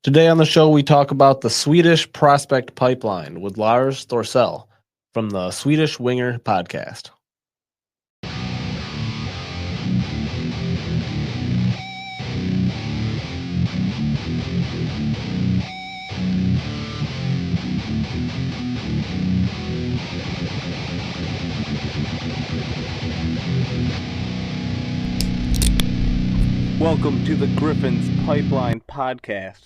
Today on the show, we talk about the Swedish prospect pipeline with Lars Thorsell from the Swedish Winger podcast. Welcome to the Griffins Pipeline podcast.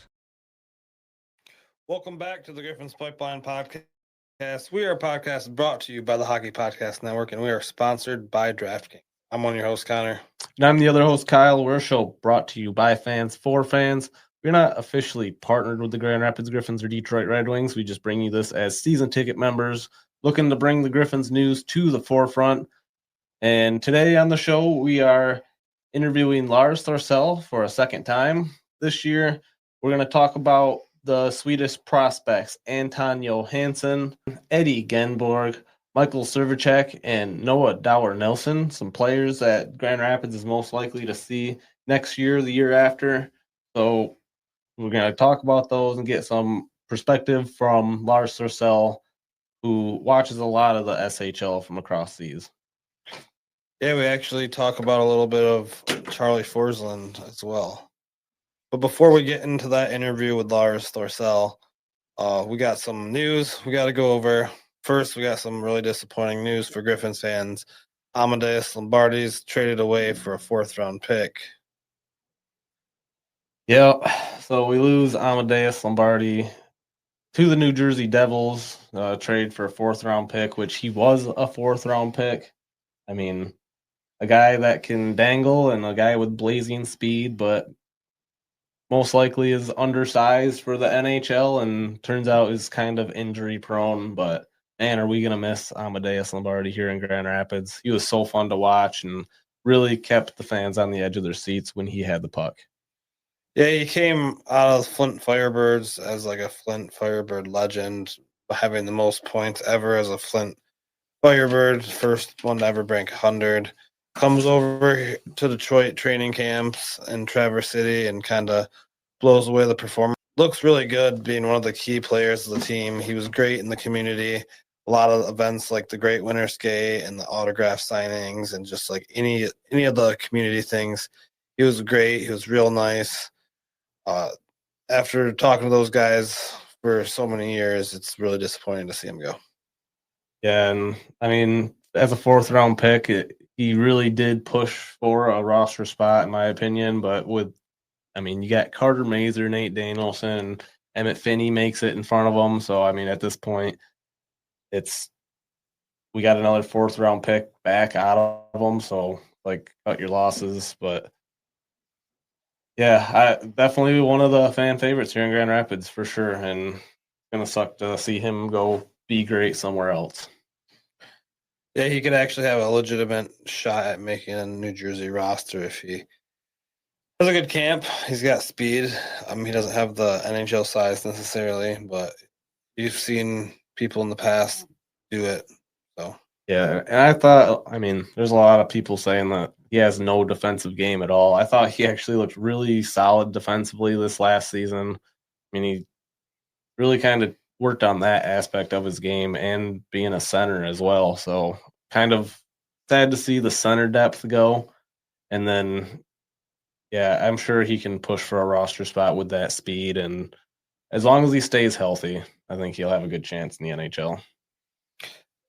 Welcome back to the Griffins Pipeline podcast. We are a podcast brought to you by the Hockey Podcast Network, and we are sponsored by DraftKings. I'm one of your hosts, Connor. And I'm the other host, Kyle. We're a show brought to you by fans for fans. We're not officially partnered with the Grand Rapids Griffins or Detroit Red Wings. We just bring you this as season ticket members looking to bring the Griffins news to the forefront. And today on the show, we are interviewing Lars Thorsell for a second time this year. We're going to talk about the Swedish prospects, Anton Johansson, Eddie Genborg, Michal Svrcek, and Noah Dower-Nilsson, some players that Grand Rapids is most likely to see next year, the year after. So we're going to talk about those and get some perspective from Lars Thorsell, who watches a lot of the SHL from across seas. Yeah, we actually talk about a little bit of Charlie Forsland as well. But before we get into that interview with Lars Thorsell, we got some news we got to go over. First, we got some really disappointing news for Griffins fans. Amadeus Lombardi's traded away for a fourth-round pick. Yeah, so we lose Amadeus Lombardi to the New Jersey Devils, trade for a fourth-round pick, which he was a fourth-round pick. I mean, a guy that can dangle and a guy with blazing speed, but most likely is undersized for the NHL and turns out is kind of injury prone. But man, are we going to miss Amadeus Lombardi here in Grand Rapids? He was so fun to watch and really kept the fans on the edge of their seats when he had the puck. Yeah, he came out of Flint Firebirds as like a Flint Firebird legend, having the most points ever as a Flint Firebird, first one to ever break 100. Comes over to Detroit training camps in Traverse City and kind of blows away the performance. Looks really good being one of the key players of the team. He was great in the community. A lot of events like the Great Winter Skate and the autograph signings and just like any of the community things. He was great. He was real nice. After talking to those guys for so many years, it's really disappointing to see him go. Yeah, and I mean, as a fourth-round pick, he really did push for a roster spot, in my opinion. But you got Carter Mazur, Nate Danielson, and Emmett Finney makes it in front of him. So, I mean, at this point, we got another fourth-round pick back out of them. So, cut your losses. But, yeah, definitely one of the fan favorites here in Grand Rapids for sure. And it's going to suck to see him go be great somewhere else. Yeah, he could actually have a legitimate shot at making a New Jersey roster if he has a good camp. He's got speed. He doesn't have the NHL size necessarily, but you've seen people in the past do it. So yeah, and I thought, there's a lot of people saying that he has no defensive game at all. I thought he actually looked really solid defensively this last season. He really kind of worked on that aspect of his game and being a center as well. So kind of sad to see the center depth go. And then, yeah, I'm sure he can push for a roster spot with that speed. And as long as he stays healthy, I think he'll have a good chance in the NHL.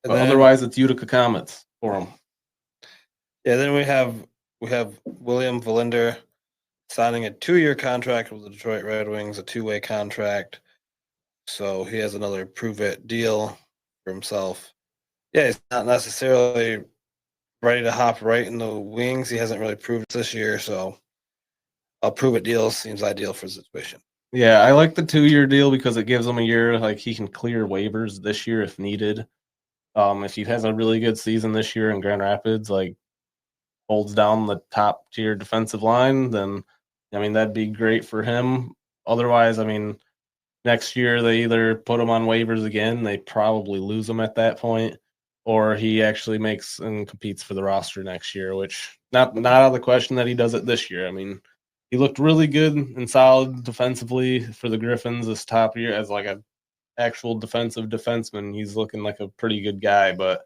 But otherwise, it's Utica Comets for him. Yeah, then we have William Verlinder signing a 2-year contract with the Detroit Red Wings, a 2-way contract. So he has another prove-it deal for himself. Yeah, he's not necessarily ready to hop right in the Wings. He hasn't really proved this year, so a prove-it deal seems ideal for the situation. Yeah, I like the 2-year deal because it gives him a year, he can clear waivers this year if needed. If he has a really good season this year in Grand Rapids, holds down the top-tier defensive line, then, that'd be great for him. Otherwise, next year they either put him on waivers again, they probably lose him at that point, or he actually makes and competes for the roster next year, which not out of the question that he does it this year. he looked really good and solid defensively for the Griffins this top year as like a actual defensive defenseman. He's looking like a pretty good guy, but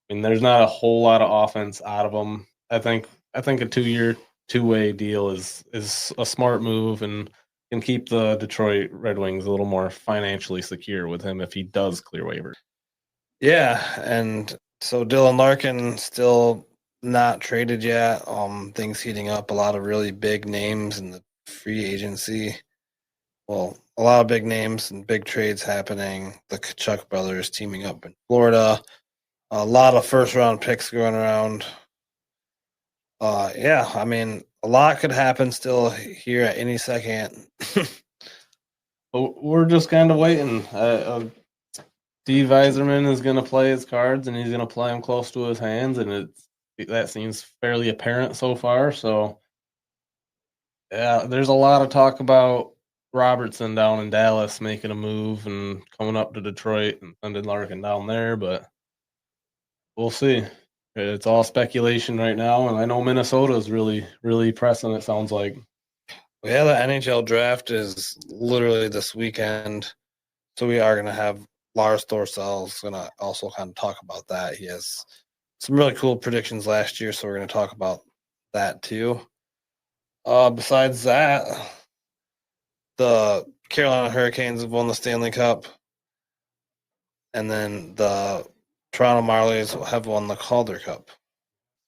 I mean, there's not a whole lot of offense out of him. I think a 2-year, two-way deal is a smart move and can keep the Detroit Red Wings a little more financially secure with him if he does clear waivers. Yeah, and so Dylan Larkin still not traded yet. Things heating up. A lot of really big names in the free agency. Well, a lot of big names and big trades happening. The Kachuk brothers teaming up in Florida. A lot of first-round picks going around. Yeah, I mean, a lot could happen still here at any second. But we're just kind of waiting. Steve Yzerman is going to play his cards, and he's going to play them close to his hands, and that seems fairly apparent so far. So, yeah, there's a lot of talk about Robertson down in Dallas making a move and coming up to Detroit and sending Larkin down there, but we'll see. It's all speculation right now, and I know Minnesota is really, really pressing, it sounds like. Yeah, the NHL draft is literally this weekend, so we are going to have Lars Thorsell is going to also kind of talk about that. He has some really cool predictions last year, so we're going to talk about that too. Besides that, the Carolina Hurricanes have won the Stanley Cup, and then the Toronto Marlies have won the Calder Cup.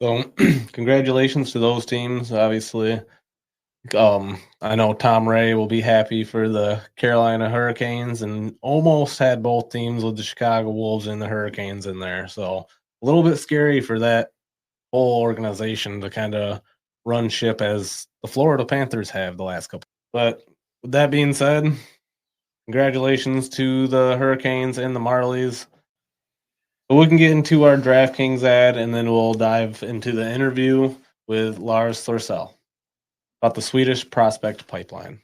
So, congratulations to those teams, obviously. I know Tom Ray will be happy for the Carolina Hurricanes and almost had both teams with the Chicago Wolves and the Hurricanes in there. So a little bit scary for that whole organization to kind of run ship as the Florida Panthers have the last couple. But with that being said, congratulations to the Hurricanes and the Marlies. But we can get into our DraftKings ad and then we'll dive into the interview with Lars Thorsell about the Swedish prospect pipeline.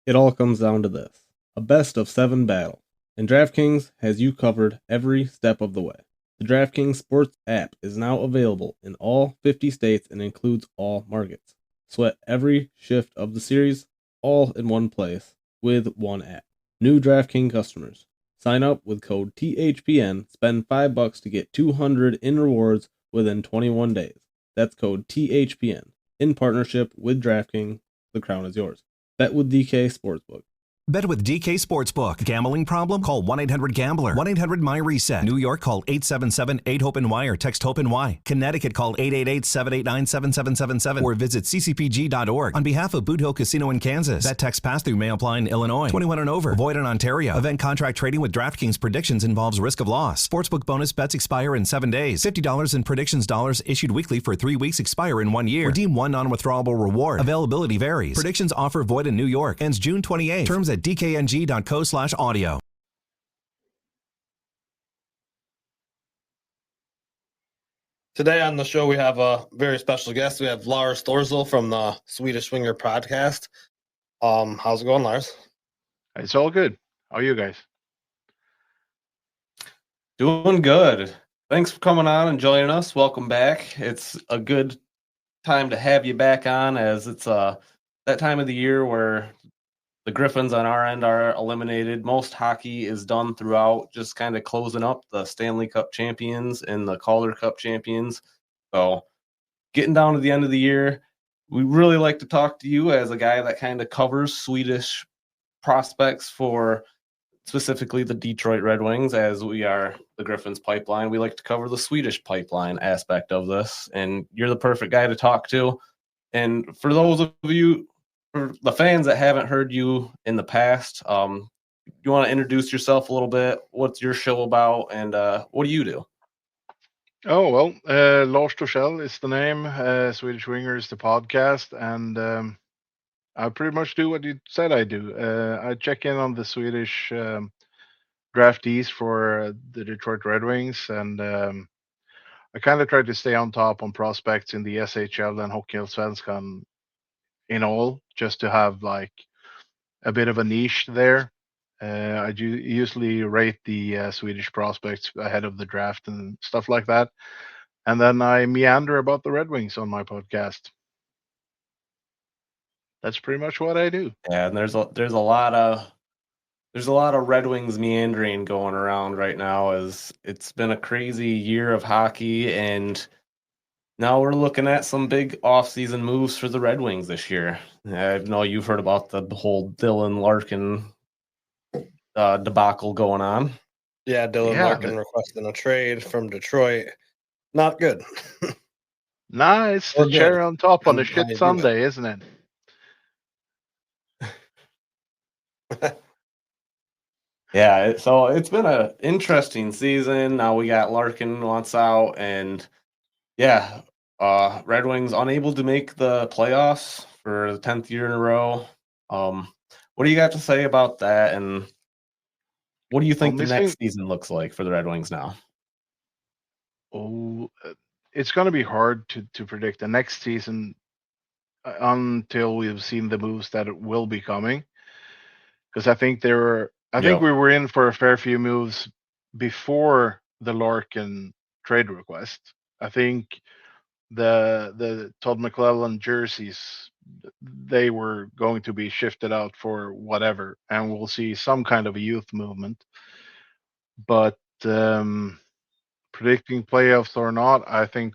It all comes down to this: a best of 7 battle, and DraftKings has you covered every step of the way. The DraftKings Sports app is now available in all 50 states and includes all markets. Sweat every shift of the series, all in one place, with one app. New DraftKings customers, sign up with code THPN, spend $5 to get $200 in rewards within 21 days. That's code THPN. In partnership with DraftKings, the crown is yours. Bet with DK Sportsbook. Bet with DK Sportsbook. Gambling problem? Call 1-800-GAMBLER. 1-800-MY-RESET. New York, call 877-8-HOPE-NY or text HOPE-NY. Connecticut, call 888-789-7777 or visit ccpg.org. On behalf of Boot Hill Casino in Kansas, that text pass-through may apply in Illinois. 21 and over. Void in Ontario. Event contract trading with DraftKings predictions involves risk of loss. Sportsbook bonus bets expire in 7 days. $50 in predictions dollars issued weekly for 3 weeks expire in 1 year. Redeem one non-withdrawable reward. Availability varies. Predictions offer void in New York. Ends June 28. Terms at dkng.co/audio. Today on the show, we have a very special guest. We have Lars Thorsell from the Swedish Swinger podcast. How's it going, Lars? It's all good. How are you guys? Doing good. Thanks for coming on and joining us. Welcome back. It's a good time to have you back on, as it's that time of the year where the Griffins on our end are eliminated. Most hockey is done throughout, just kind of closing up the Stanley Cup champions and the Calder Cup champions. So getting down to the end of the year, we really like to talk to you as a guy that kind of covers Swedish prospects for specifically the Detroit Red Wings, as we are the Griffins pipeline. We like to cover the Swedish pipeline aspect of this, and you're the perfect guy to talk to. And for those of you, for the fans that haven't heard you in the past, you want to introduce yourself a little bit? What's your show about, and what do you do? Oh, well, Lars Thorsell is the name. Swedish Winger is the podcast. And I pretty much do what you said I do. I check in on the Swedish draftees for the Detroit Red Wings. And I kind of try to stay on top on prospects in the SHL and Hockeyallsvenskan in all, just to have like a bit of a niche there. I do usually rate the Swedish prospects ahead of the draft and stuff like that. and then I meander about the Red Wings on my podcast. That's pretty much what I do. Yeah, and there's a lot of Red Wings meandering going around right now, as it's been a crazy year of hockey, and now we're looking at some big offseason moves for the Red Wings this year. I know you've heard about the whole Dylan Larkin debacle going on. Yeah, Dylan Larkin requesting a trade from Detroit. Not good. Nah, it's the cherry on top on the shit Sunday, isn't it? Yeah, so it's been an interesting season. Now we got Larkin wants out, and yeah, Red Wings unable to make the playoffs for the 10th year in a row. What do you got to say about that, and what do you think the next season looks like for the Red Wings now? Oh, it's going to be hard to predict the next season until we've seen the moves that will be coming. Because I think we were in for a fair few moves before the Larkin trade request. I think the Todd McClellan jerseys, they were going to be shifted out for whatever, and we'll see some kind of a youth movement. But predicting playoffs or not, I think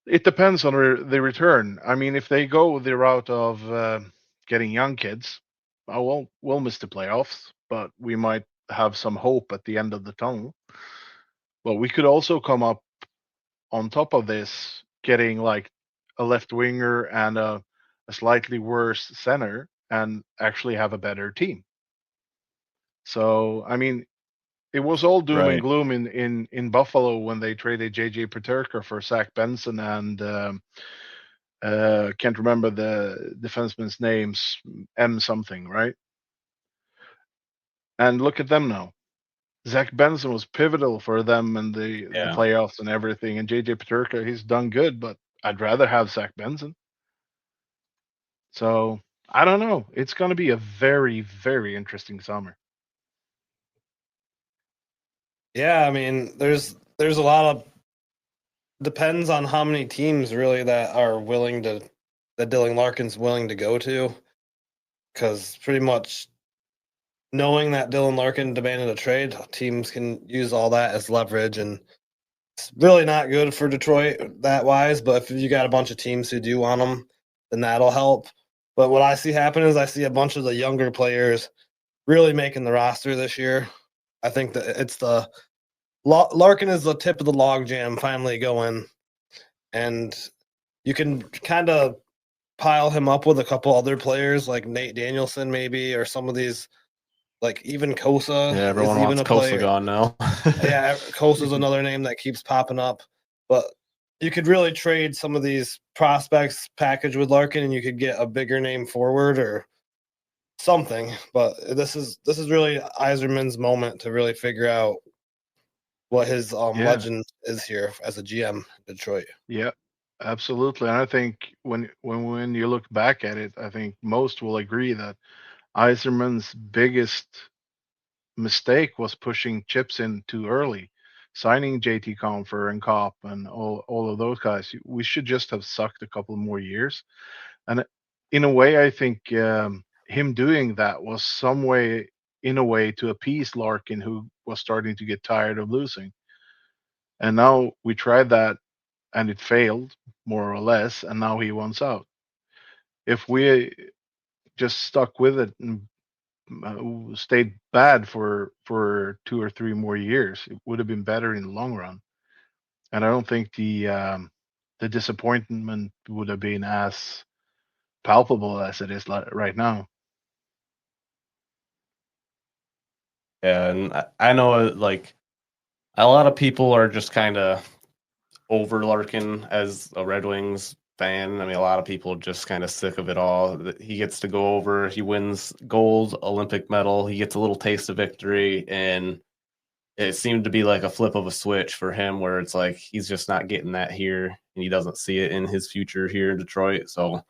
it depends on the return. I mean, if they go the route of getting young kids, we'll miss the playoffs, but we might have some hope at the end of the tunnel. But we could also come up on top of this, getting like a left winger and a slightly worse center, and actually have a better team. So, I mean, it was all doom and gloom in Buffalo when they traded JJ Peterka for Zach Benson and can't remember the defenseman's names, M something, right? And look at them now. Zach Benson was pivotal for them in the playoffs and everything. And JJ Peterka, he's done good, but I'd rather have Zach Benson. So I don't know. It's going to be a very, very interesting summer. Yeah, I mean, there's a lot of depends on how many teams really that are willing to that Dylan Larkin's willing to go to, because pretty much knowing that Dylan Larkin demanded a trade, teams can use all that as leverage, and it's really not good for Detroit that wise. But if you got a bunch of teams who do want him, then that'll help. But what I see happen is I see a bunch of the younger players really making the roster this year. I think that it's the Larkin is the tip of the log jam finally going, and you can kind of pile him up with a couple other players like Nate Danielson maybe, or some of these, like even Kosa. Yeah, everyone wants Kosa gone now. Yeah, Kosa's another name that keeps popping up. But you could really trade some of these prospects package with Larkin, and you could get a bigger name forward or something. But this is really Yzerman's moment to really figure out what his legend is here as a GM in Detroit. Yeah, absolutely. And I think when you look back at it, I think most will agree that Yzerman's biggest mistake was pushing chips in too early, signing JT Compher and Kopp and all of those guys. We should just have sucked a couple more years. And in a way, I think him doing that was some way, in a way, to appease Larkin, who was starting to get tired of losing. And now we tried that and it failed, more or less, and now he wants out. If we just stuck with it and stayed bad for 2 or 3 more years, it would have been better in the long run. And I don't think the disappointment would have been as palpable as it is right now. Yeah, and I know like a lot of people are just kind of over Larkin as a Red Wings fan. I mean, a lot of people are just kind of sick of it all. He gets to go over, he wins gold, Olympic medal, he gets a little taste of victory, and it seemed to be like a flip of a switch for him where it's like he's just not getting that here, and he doesn't see it in his future here in Detroit. So,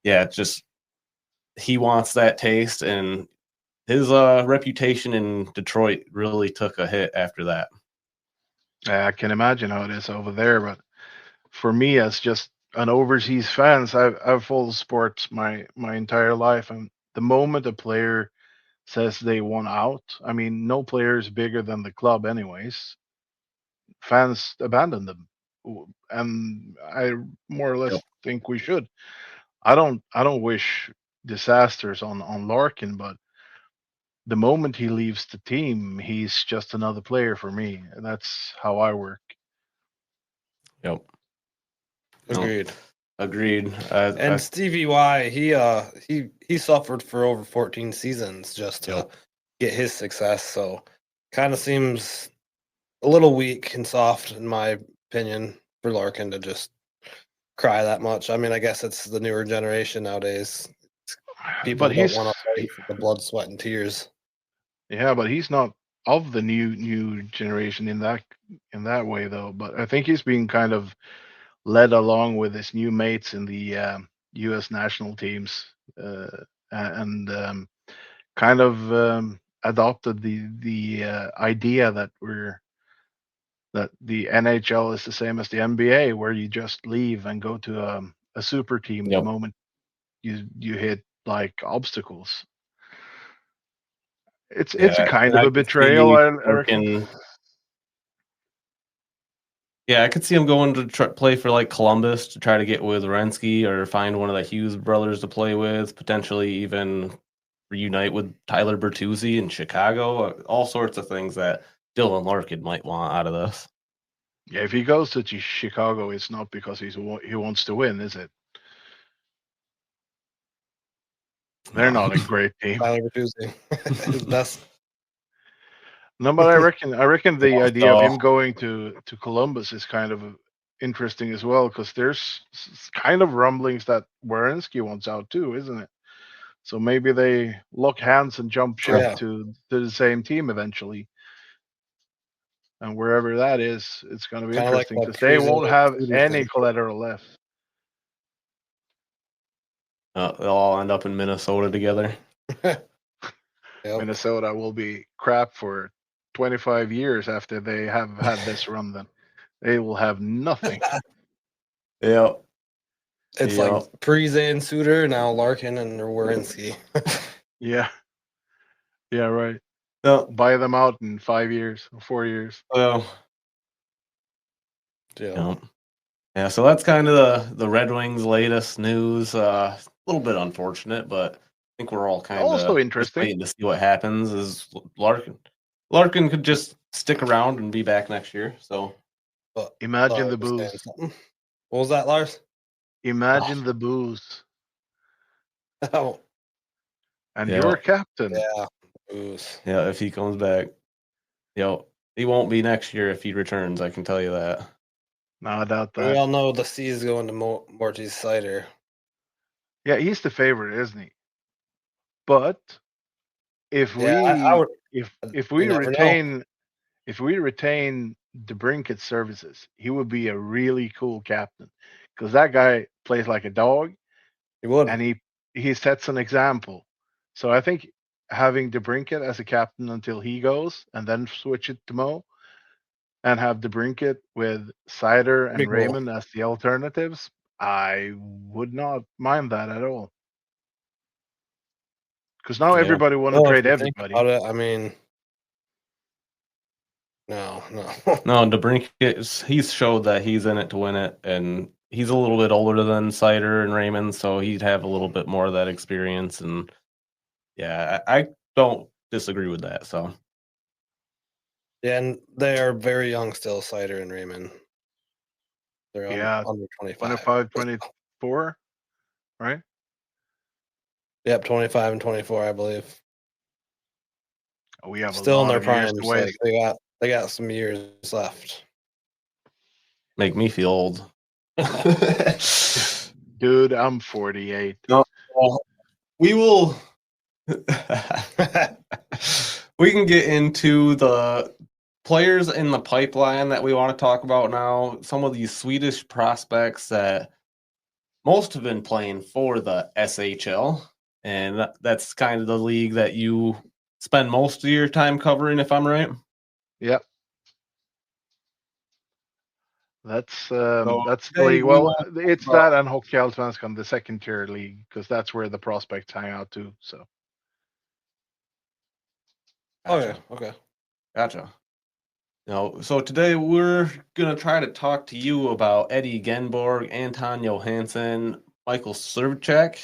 yeah, just he wants that taste, and his reputation in Detroit really took a hit after that. I can imagine how it is over there, but for me, as just an overseas fans, I've followed sports my entire life, and the moment a player says they want out, I mean, no player is bigger than the club, anyways. Fans abandon them, and I more or Yep. less think we should. I don't wish disasters on Larkin, but the moment he leaves the team, he's just another player for me. And that's how I work. Yep. Agreed. Agreed. And Stevie Y, he suffered for over 14 seasons just to get his success. So kind of seems a little weak and soft, in my opinion, for Larkin to just cry that much. I mean, I guess it's the newer generation nowadays. People But don't want to fight for the blood, sweat, and tears. yeah, but he's not of the new generation in that way though. But I think he's being kind of led along with his new mates in the U.S. national teams, and kind of adopted the idea that the NHL is the same as the NBA, where you just leave and go to a super team the moment you hit like obstacles. It's a kind of I a could betrayal, see I reckon. Yeah, I could see him going to play for like Columbus to try to get with Renski or find one of the Hughes brothers to play with, potentially even reunite with Tyler Bertuzzi in Chicago. All sorts of things that Dylan Larkin might want out of this. Yeah, if he goes to Chicago, it's not because he wants to win, is it? They're No. not a great team. Tyler Bertuzzi, his best. No, but I reckon the idea of So, him going to Columbus is kind of interesting as well, because there's kind of rumblings that Werenski wants out too, isn't it? So maybe they lock hands and jump ship Yeah. to the same team eventually. And wherever that is, it's going to be Kind of like interesting what because they Friese won't and have Swedish any did. collateral left. they'll all end up in Minnesota together. Yep. Minnesota will be crap for 25 years after they have had this run. Then they will have nothing. Yeah. It's like Friese and Suter, now Larkin and Werenski. Yeah, yeah, right. No. Buy them out in 5 years, 4 years. Well. Yeah. Yeah, so that's kind of the Red Wings' latest news. A little bit unfortunate, but I think we're all kind Also of just interesting. waiting to see what happens. Is Larkin could just stick around and be back next year. So But Imagine the Lars was saying booze. something. What was that, Lars? Imagine the booze. Oh, And Yeah. you're a captain. yeah. Booze. yeah, if he comes back, he won't be next year if he returns. I can tell you that. No, I doubt We that. all know the C is going to Morty's cider. Yeah, he's the favorite, isn't he? But if Yeah, I we would. if You we never know. retain DeBrinket's services, he would be a really cool captain, because that guy plays like a dog, He would. and he sets an example. So I think having DeBrinket as a captain until he goes, and then switch it to Mo, and have DeBrinket with Sider Pretty and cool. Raymond as the alternatives, I would not mind that at all. Because now Yeah. everybody want to Well, if trade you think everybody. about it, I mean, no. No, DeBrincat, he's showed that he's in it to win it, and he's a little bit older than Sider and Raymond, so he'd have a little bit more of that experience. And yeah, I don't disagree with that. So Yeah, and they are very young still, Cider and Raymond. They're Yeah, under 25. 25, 24, right? Yep, 25 and 24, I believe. We have Still a in lot their of years to primes. waste. Like they got some years left. make me feel old. Dude, I'm 48. No, well, we will. We can get into the players in the pipeline that we want to talk about now. Some of these Swedish prospects that most have been playing for the SHL, and that's kind of the league that you spend most of your time covering, if I'm right. Yep. That's So that's the today league. we Well, want to talk it's about. that and Hockeyallsvenskan, the second tier league, because that's where the prospects hang out too. So Oh yeah, Gotcha. okay. Gotcha. So today we're gonna try to talk to you about Eddie Genborg, Anton Johansson, Michal Svrcek,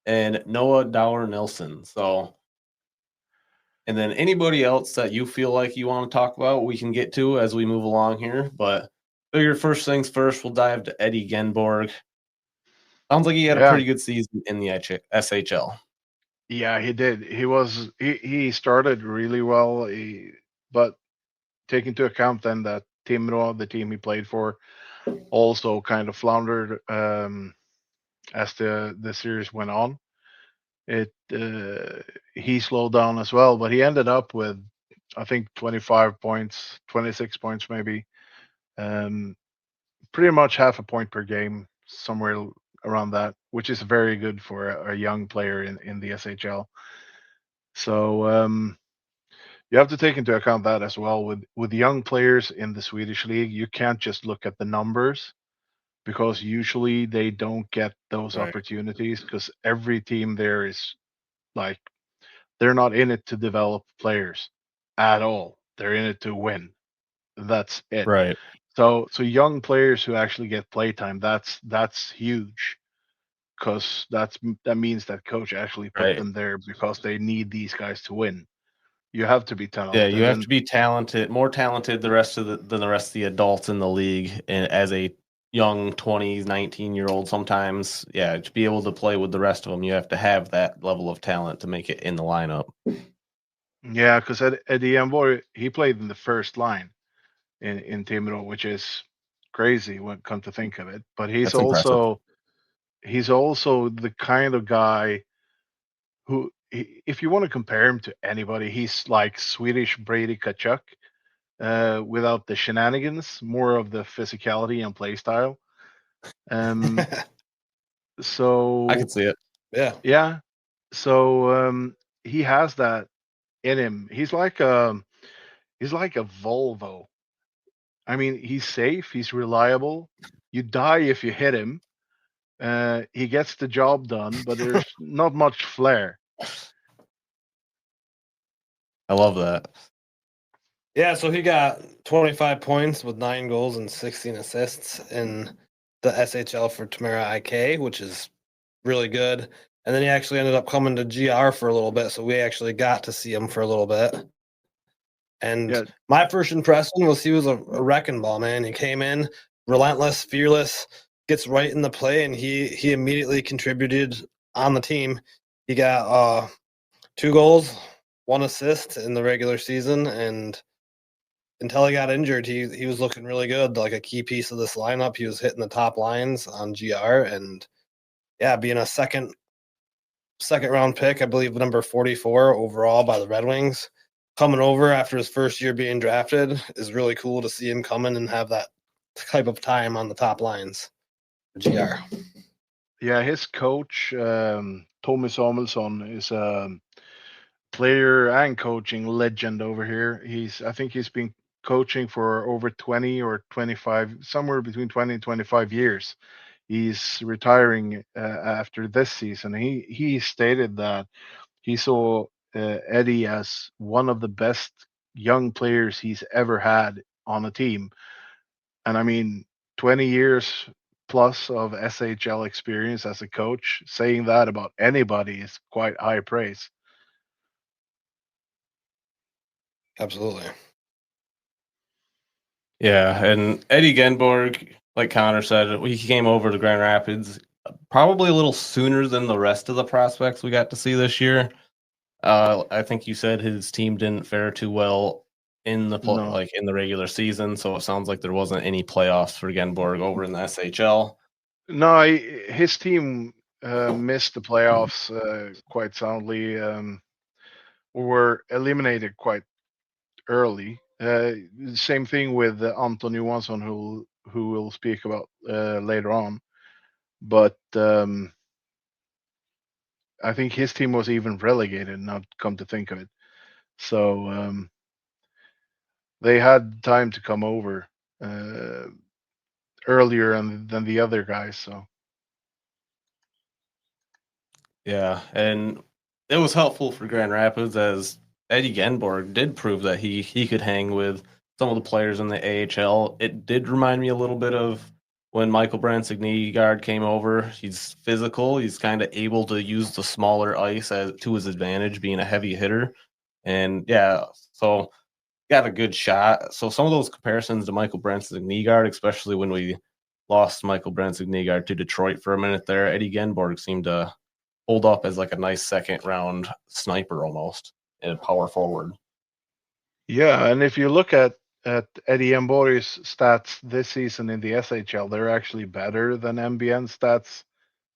and Noah Dower-Nilsson. So, and then anybody else that you feel like you want to talk about, we can get to as we move along here. But figure first things first, we'll dive to Eddie Genborg. Sounds like he had a yeah, pretty good season in the SHL. yeah, he did. He started really well, but take into account then that Timrå, the team he played for, also kind of floundered as the series went on. It he slowed down as well, but he ended up with I think 25 points, 26 points maybe. Um, Pretty much half a point per game, somewhere around that, which is very good for a young player in the SHL. So you have to take into account that as well. With young players in the Swedish league, you can't just look at the numbers because usually they don't get those Right. opportunities because every team there is like they're not in it to develop players at all. They're in it to win. That's it. Right. So young players who actually get playtime, that's huge because that means that coach actually put Right. them there because they need these guys to win. You have to be Yeah, you talented, have and to be talented, more talented than the rest of the adults in the league, and as a young 20s, 19-year-old sometimes, yeah, to be able to play with the rest of them, you have to have that level of talent to make it in the lineup. yeah, because Eddie Genborg, he played in the first line in Timrå, which is crazy when come to think of it. But That's impressive. he's also the kind of guy who, if you want to compare him to anybody, he's like Swedish Brady Kachuk, without the shenanigans, more of the physicality and play style. Um, I so could see it. Yeah. yeah, so he has that in him. He's like a Volvo. I mean, he's safe, he's reliable. You die if you hit him. He gets the job done, but there's not much flair. I love that. Yeah, so he got 25 points with 9 goals and 16 assists in the SHL for Tamara IK, which is really good. And then he actually ended up coming to GR for a little bit, so we actually got to see him for a little bit. And Yeah, my first impression was he was a wrecking ball, man. He came in relentless, fearless, gets right in the play, and he immediately contributed on the team. He got 2 goals, 1 assist in the regular season, and until he got injured, he was looking really good, like a key piece of this lineup. He was hitting the top lines on GR, and yeah, being a second round pick, I believe number 44 overall by the Red Wings, coming over after his first year being drafted is really cool to see him come in and have that type of time on the top lines for GR. yeah. His coach, Tommy Samuelsson, is a player and coaching legend over here. I think he's been coaching for over 20 or 25, somewhere between 20 and 25 years. He's retiring after this season. He stated that he saw Eddie as one of the best young players he's ever had on a team. And I mean, 20 years plus of SHL experience as a coach, saying that about anybody is quite high praise. Absolutely. Yeah, and Eddie Genborg, like Connor said, he came over to Grand Rapids probably a little sooner than the rest of the prospects we got to see this year. I think you said his team didn't fare too well in the No, like in the regular season, so it sounds like there wasn't any playoffs for Genborg over in the SHL. no, his team missed the playoffs quite soundly. Were eliminated quite early. Same thing with Anton Johansson, who we'll speak about later on. But I think his team was even relegated. Now, come to think of it, so they had time to come over earlier than the other guys. So Yeah, and it was helpful for Grand Rapids as Eddie Genborg did prove that he could hang with some of the players in the AHL. It did remind me a little bit of when Michael Brandt-Signigaard came over. He's physical. He's kind of able to use the smaller ice to his advantage, being a heavy hitter. And yeah, so got a good shot. So some of those comparisons to Michael Brandt-Signigaard, especially when we lost Michael Brandt-Signigaard to Detroit for a minute there, Eddie Genborg seemed to hold up as like a nice second round sniper almost and a power forward. yeah, and if you look at Eddie Emborg's stats this season in the SHL, they're actually better than MBN stats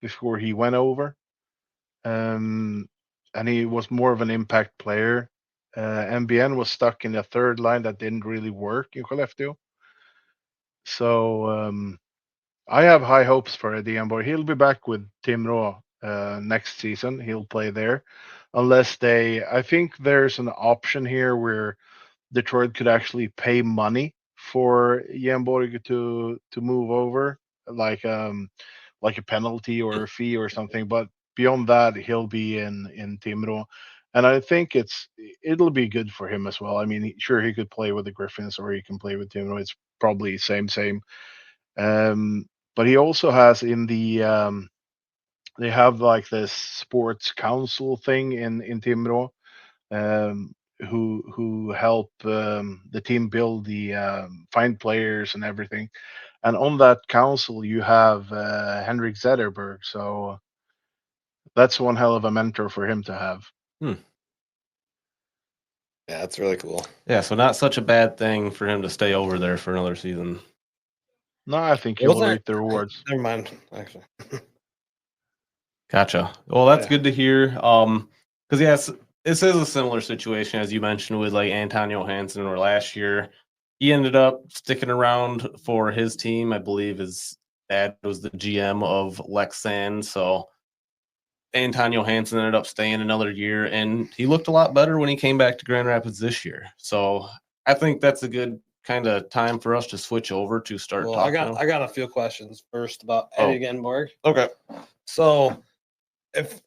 before he went over. And he was more of an impact player. MBN was stuck in a third line that didn't really work in Skellefteå. So I have high hopes for Eddie Emborg. He'll be back with Timrå next season. He'll play there, unless I think there's an option here where Detroit could actually pay money for Genborg to move over, like a penalty or a fee or something. But beyond that, he'll be in Timrå, and I think it'll be good for him as well. I mean, sure, he could play with the Griffins or he can play with Timrå. It's probably same. But he also has in the they have like this sports council thing in Timrå, who help the team build the find players and everything. And on that council, you have Henrik Zetterberg. So that's one hell of a mentor for him to have. Yeah, that's really cool. Yeah, so not such a bad thing for him to stay over there for another season. No, I think he will reap the rewards. Never mind, actually. Gotcha. Well, that's Yeah. good to hear. Because yes, this is a similar situation as you mentioned with like Anton Johansson, or last year he ended up sticking around for his team. I believe his dad was the GM of Leksand, so Anton Johansson ended up staying another year, and he looked a lot better when he came back to Grand Rapids this year. So I think that's a good kind of time for us to switch over to start Well, talking. I got a few questions first about Eddie Genborg. Okay. So, if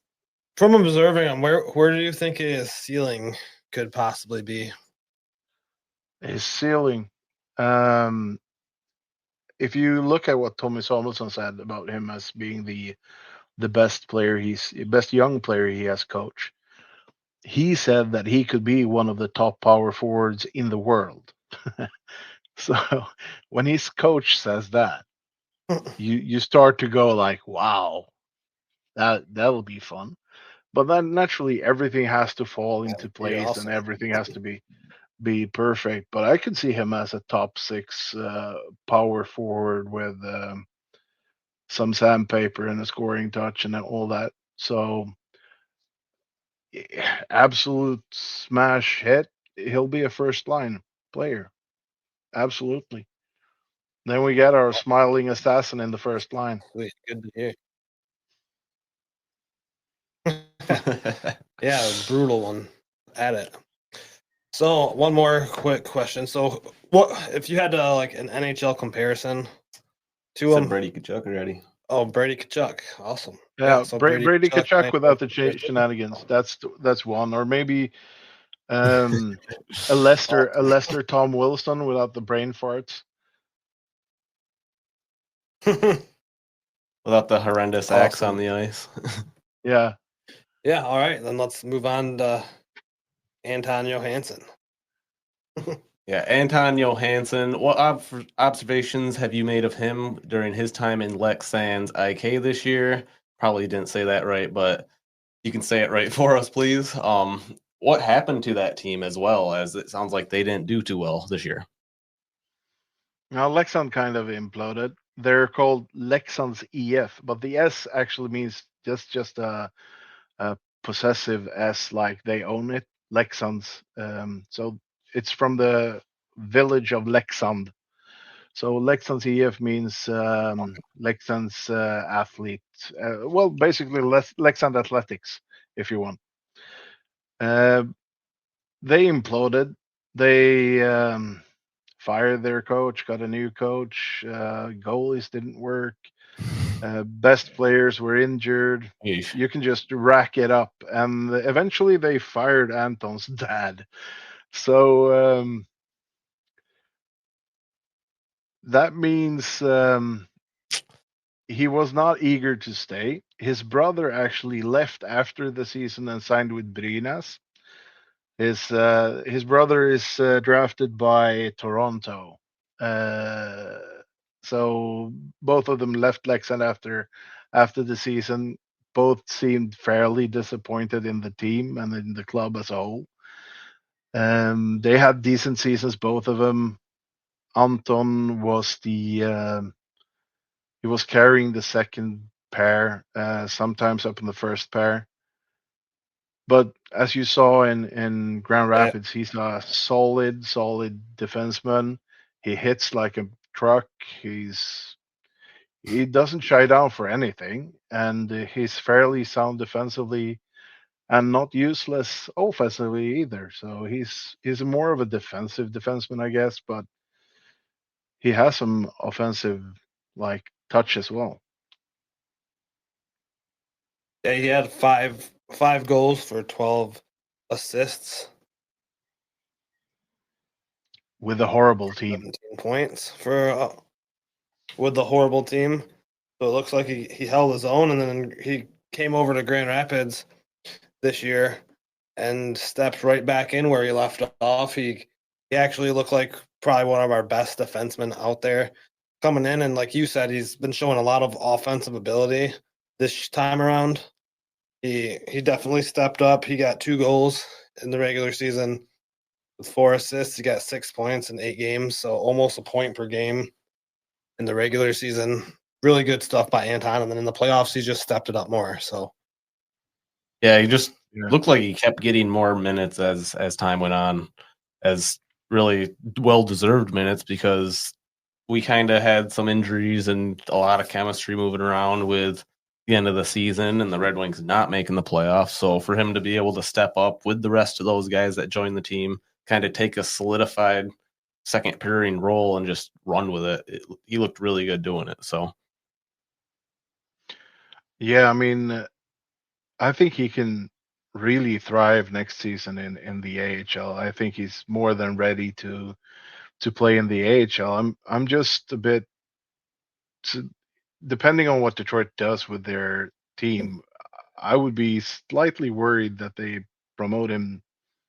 from observing him, where do you think his ceiling could possibly be? His ceiling. If you look at what Tommy Samuelsson said about him as being the best young player he has coached, he said that he could be one of the top power forwards in the world. So when his coach says that, you start to go like, wow, that'll be fun. But then naturally everything has to fall into place awesome. and everything has to be perfect. But I could see him as a top 6 power forward with some sandpaper and a scoring touch and all that. So absolute smash hit. He'll be a first line player. Absolutely. Then we get our smiling assassin in the first line. Sweet, good to hear. Yeah, a brutal one at it. So one more quick question. So what if you had to like an NHL comparison to Said him? Brady Kachuk already. Oh, Brady Kachuk. Awesome. Yeah, so Brady Kachuk without the first. shenanigans. That's one. Or maybe a Lester Tom Wilson without the brain farts. Without the horrendous acts on the ice. Yeah. Yeah, all right. Then let's move on to Anton Johansson. Yeah, Anton Johansson. What observations have you made of him during his time in Leksands IK this year? Probably didn't say that right, but you can say it right for us, please. What happened to that team as well, as it sounds like they didn't do too well this year? Now Leksand kind of imploded. They're called Leksands EF, but the S actually means just a possessive S, like they own it. Leksands. So it's from the village of Leksand. So Leksands EF means Leksands athlete. Well, basically Leksand Athletics, if you want. They imploded. They fired their coach, got a new coach. Goalies didn't work. Best players were injured. Yeesh. You can just rack it up, and eventually they fired Anton's dad. So that means he was not eager to stay. His brother actually left after the season and signed with Brynäs. His brother is drafted by Toronto. Uh, so both of them left Leksand after the season. Both seemed fairly disappointed in the team and in the club as a whole. They had decent seasons, both of them. Anton was he was carrying the second pair, sometimes up in the first pair. But as you saw in Grand Rapids, he's a solid defenseman. He hits like a truck. He doesn't shy down for anything, and he's fairly sound defensively and not useless offensively either. So he's more of a defensive defenseman, I guess, but he has some offensive like touch as well. Yeah, he had five goals for 12 assists. With a horrible team. 17 points for with the horrible team. So it looks like he held his own, and then he came over to Grand Rapids this year and stepped right back in where he left off. He actually looked like probably one of our best defensemen out there coming in, and like you said, he's been showing a lot of offensive ability this time around. He definitely stepped up. He got 2 goals in the regular season with 4 assists. He got 6 points in 8 games, so almost a point per game in the regular season. Really good stuff by Anton, and then in the playoffs, he just stepped it up more. So, yeah, he just looked like he kept getting more minutes as time went on, as really well-deserved minutes, because we kind of had some injuries and a lot of chemistry moving around with the end of the season and the Red Wings not making the playoffs. So for him to be able to step up with the rest of those guys that joined the team, kind of take a solidified second pairing role and just run with it, he looked really good doing it. So yeah, I mean, I think he can really thrive next season in the AHL. I think he's more than ready to play in the AHL. I'm just a bit, depending on what Detroit does with their team, I would be slightly worried that they promote him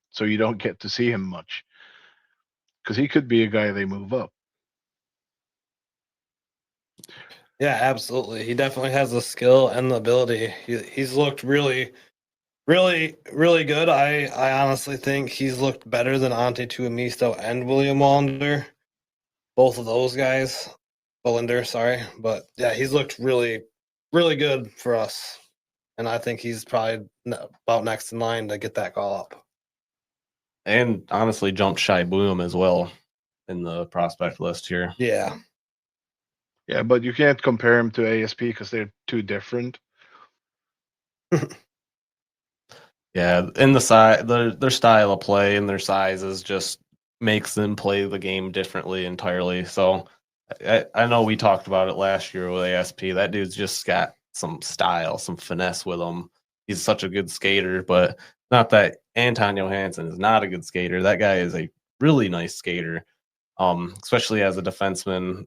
so you don't get to see him much, because he could be a guy they move up. yeah, absolutely. He definitely has the skill and the ability. He's looked really, really, really good. I honestly think he's looked better than Ante Tuomisto and William Wallander. Both of those guys. Wallander, sorry. But yeah, he's looked really, really good for us. And I think he's probably about next in line to get that call up. and honestly jumped Shai Bloom as well in the prospect list here. Yeah. Yeah, but you can't compare him to ASP because they're too different. Yeah, and their style of play and their sizes just makes them play the game differently entirely. So I know we talked about it last year with ASP. That dude's just got some style, some finesse with him. He's such a good skater, but not that Anton Johansson is not a good skater. That guy is a really nice skater, especially as a defenseman.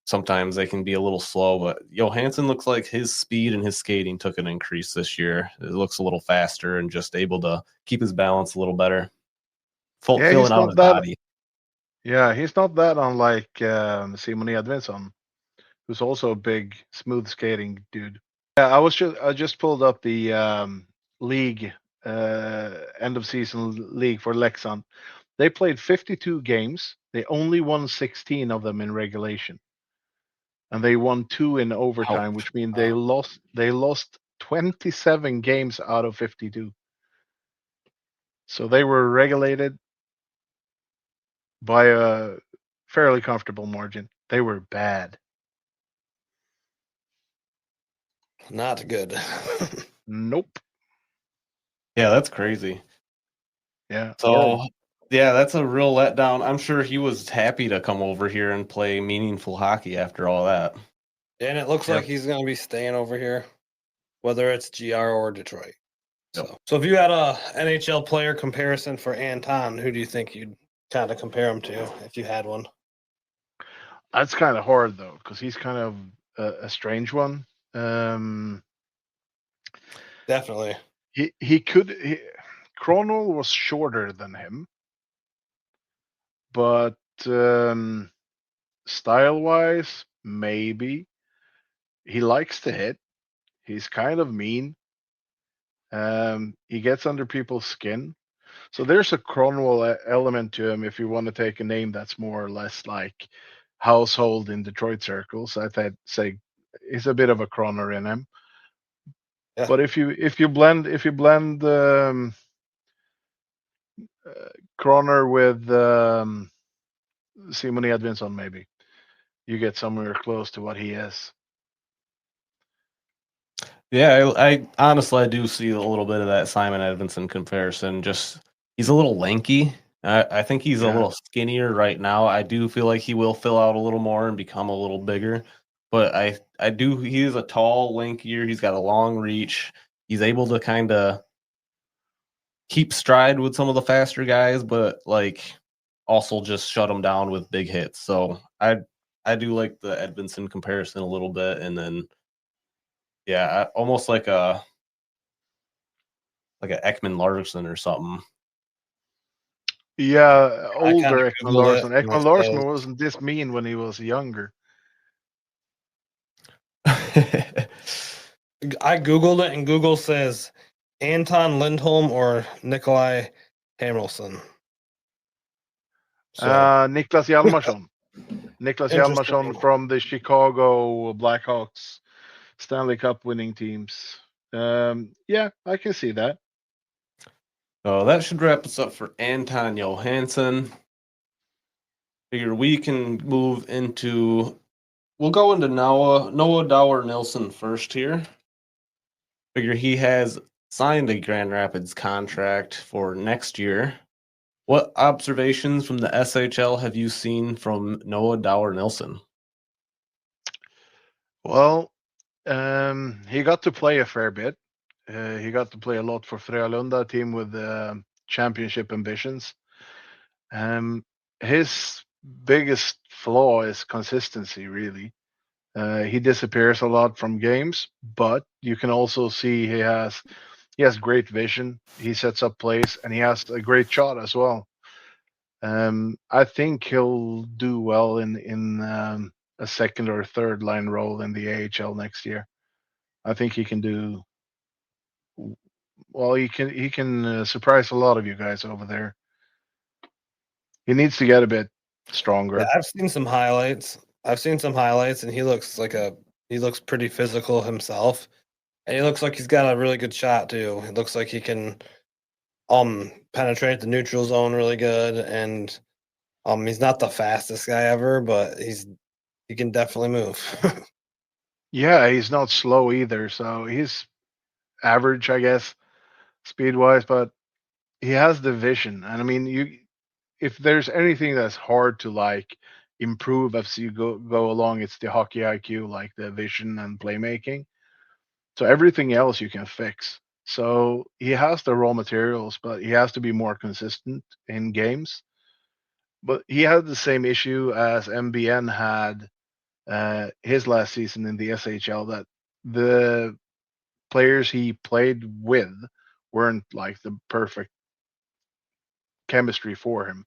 Sometimes they can be a little slow, but Johansson looks like his speed and his skating took an increase this year. It looks a little faster and just able to keep his balance a little better. Yeah, Filling out his body. Yeah, he's not that unlike Simon Edvinsson, who's also a big, smooth skating dude. Yeah, I just pulled up the league end of season league for Leksand. They played 52 games. They only won 16 of them in regulation, and they won 2 in overtime, Ouch. which means they lost 27 games out of 52. So they were regulated by a fairly comfortable margin. They were bad. Not good. Nope. Yeah, that's crazy. Yeah. So Horrible. Yeah, that's a real letdown. I'm sure he was happy to come over here and play meaningful hockey after all that. And it looks Yep. like he's going to be staying over here, whether it's GR or Detroit. Yep. So if you had a NHL player comparison for Anton, who do you think you'd kind of compare him to if you had one? That's kind of hard though, because he's kind of a strange one. Definitely. Kronwall was shorter than him, but style-wise, maybe. He likes to hit. He's kind of mean. He gets under people's skin. So there's a Kronwall element to him if you want to take a name that's more or less like household in Detroit circles. I'd say he's a bit of a Kroner in him. Yeah. But if you blend Kroner with Simon Edvinsson, maybe you get somewhere close to what he is. Yeah, I honestly I do see a little bit of that Simon Edvinsson comparison. Just he's a little lanky. I think he's a little skinnier right now. I do feel like he will fill out a little more and become a little bigger. But I do he is a tall, lankier. He's got a long reach. He's able to kind of keep stride with some of the faster guys, but like also just shut them down with big hits. So I do like the Edvinsson comparison a little bit, and then yeah, almost like a Ekman Larson or something. Yeah, older Ekman Googled Larson. it, Ekman Larson wasn't this mean when he was younger. I Googled it, and Google says Anton Lindholm or Nikolai Hamilton. So, Niklas Hjalmarsson. Niklas Interesting. Hjalmarsson from the Chicago Blackhawks Stanley Cup winning teams. Yeah, I can see that. So that should wrap us up for Anton Johansson. Figure we can move into. We'll go into Noah Dower-Nilsson first here. Figure he has signed a Grand Rapids contract for next year. What observations from the SHL have you seen from Noah Dower-Nilsson? Well, he got to play a fair bit. He got to play a lot for Frölunda, a team with championship ambitions. His biggest flaw is consistency, really. He disappears a lot from games, but you can also see he has great vision. He sets up plays, and he has a great shot as well. I think he'll do well in a second or third line role in the AHL next year. I think he can do well. He can surprise a lot of you guys over there. He needs to get a bit stronger. Yeah, I've seen some highlights. And he looks pretty physical himself. And he looks like he's got a really good shot too. It looks like he can penetrate the neutral zone really good, and he's not the fastest guy ever, but he can definitely move. Yeah, he's not slow either, so he's average, I guess, speed wise, but he has the vision. And I mean, if there's anything that's hard to like improve as you go along, it's the hockey IQ, like the vision and playmaking. So everything else you can fix. So he has the raw materials, but he has to be more consistent in games. But he had the same issue as MBN had his last season in the SHL, that the players he played with weren't like the perfect chemistry for him.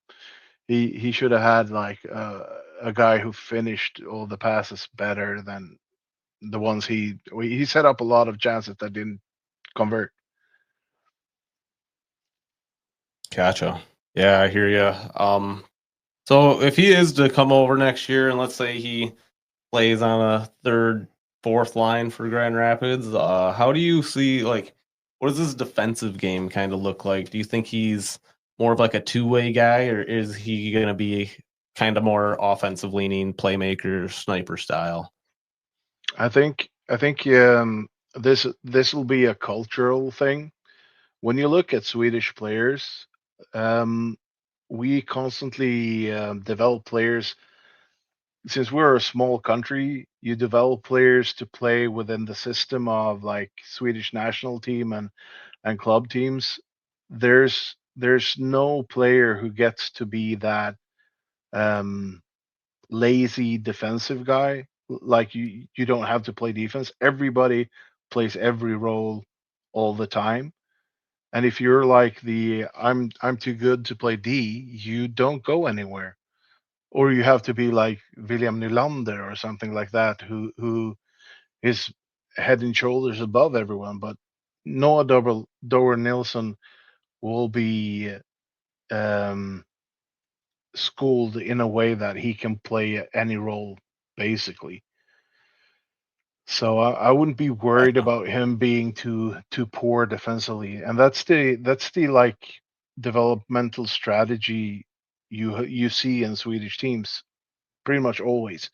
He should have had like a guy who finished all the passes better than the ones he set up a lot of chances that didn't convert. Gotcha. Yeah, I hear you. So if he is to come over next year, and let's say he plays on a third, fourth line for Grand Rapids, how do you see, like, what does his defensive game kind of look like? Do you think he's more of like a two-way guy, or is he going to be kind of more offensive leaning, playmaker, sniper style? I think this will be a cultural thing. When you look at Swedish players, we constantly develop players. Since we're a small country, you develop players to play within the system of like Swedish national team and club teams. There's no player who gets to be that um, lazy defensive guy. Like you don't have to play defense. Everybody plays every role all the time. And if you're like the I'm too good to play D, you don't go anywhere. Or you have to be like William Nylander or something like that, who is head and shoulders above everyone. But Noah Dower-Nilsson will be um, schooled in a way that he can play any role, basically. So I wouldn't be worried Gotcha. about him being too poor defensively, and that's the like developmental strategy you see in Swedish teams pretty much always.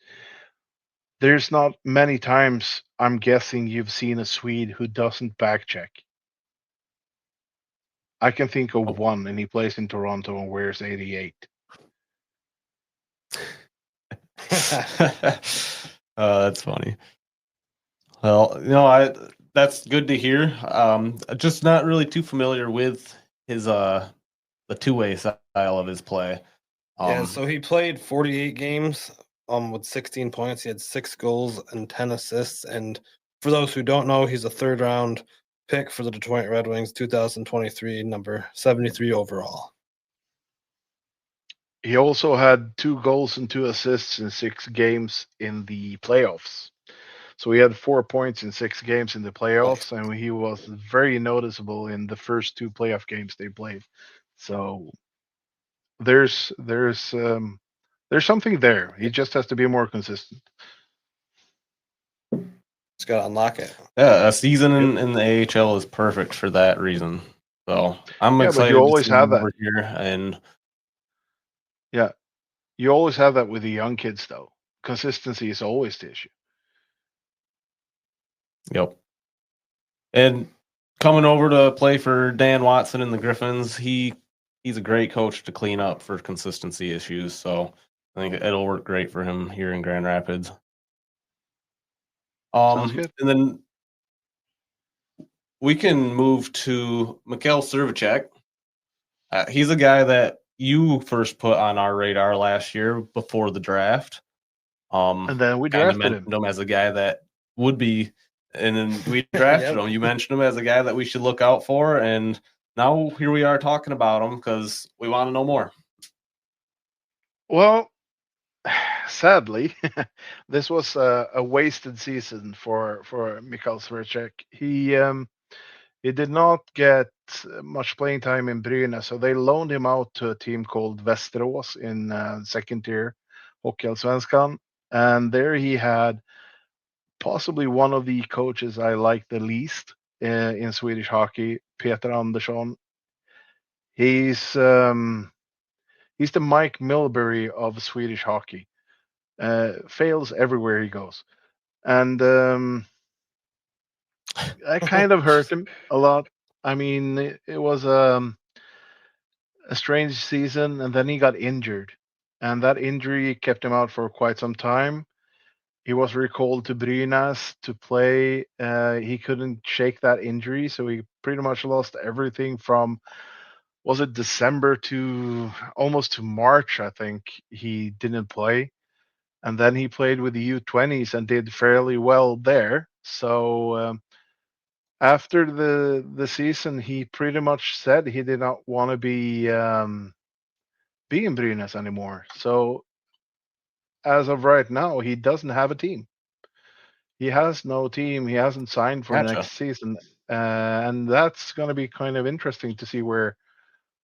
There's not many times I'm guessing you've seen a Swede who doesn't back check. I can think of Oh. one, and he plays in Toronto and wears 88. That's funny. Well, that's good to hear. Just not really too familiar with his the two-way style of his play. Yeah, so he played 48 games with 16 points. He had 6 goals and 10 assists. And for those who don't know, he's a third-round pick for the Detroit Red Wings, 2023, number 73 overall. He also had 2 goals and 2 assists in 6 games in the playoffs. So he had 4 points in 6 games in the playoffs, and he was very noticeable in the first 2 playoff games they played. So there's something there. He just has to be more consistent. Just got to unlock it. Yeah, a season in the AHL is perfect for that reason. So I'm Yeah, but excited you to always see have him that. over here. And Yeah, you always have that with the young kids, though. Consistency is always the issue. yep. And coming over to play for Dan Watson and the Griffins, he's a great coach to clean up for consistency issues. So I think it'll work great for him here in Grand Rapids. Sounds good. And then we can move to Michal Svrcek. He's a guy that you first put on our radar last year before the draft. And then we Kind of drafted him. mentioned him as a guy that would be, and then we drafted him. You mentioned him as a guy that we should look out for, and now here we are talking about him because we want to know more. Well, sadly, this was a wasted season for Michal Svrcek. He did not get much playing time in Brynäs, so they loaned him out to a team called Västerås in second tier Hockeyallsvenskan, and there he had possibly one of the coaches I like the least in Swedish hockey, Peter Andersson. He's the Mike Milbury of Swedish hockey. Fails everywhere he goes, and I kind of hurt him a lot. I mean, it was a strange season, and then he got injured, and that injury kept him out for quite some time. He was recalled to Brynäs to play. He couldn't shake that injury, so he pretty much lost everything from, was it December to almost to March, I think he didn't play. And then he played with the U20s and did fairly well there. So after the season, he pretty much said he did not want to be in Brynäs anymore. So as of right now, he doesn't have a team. He has no team. He hasn't signed for Gotcha. next season, and that's going to be kind of interesting to see where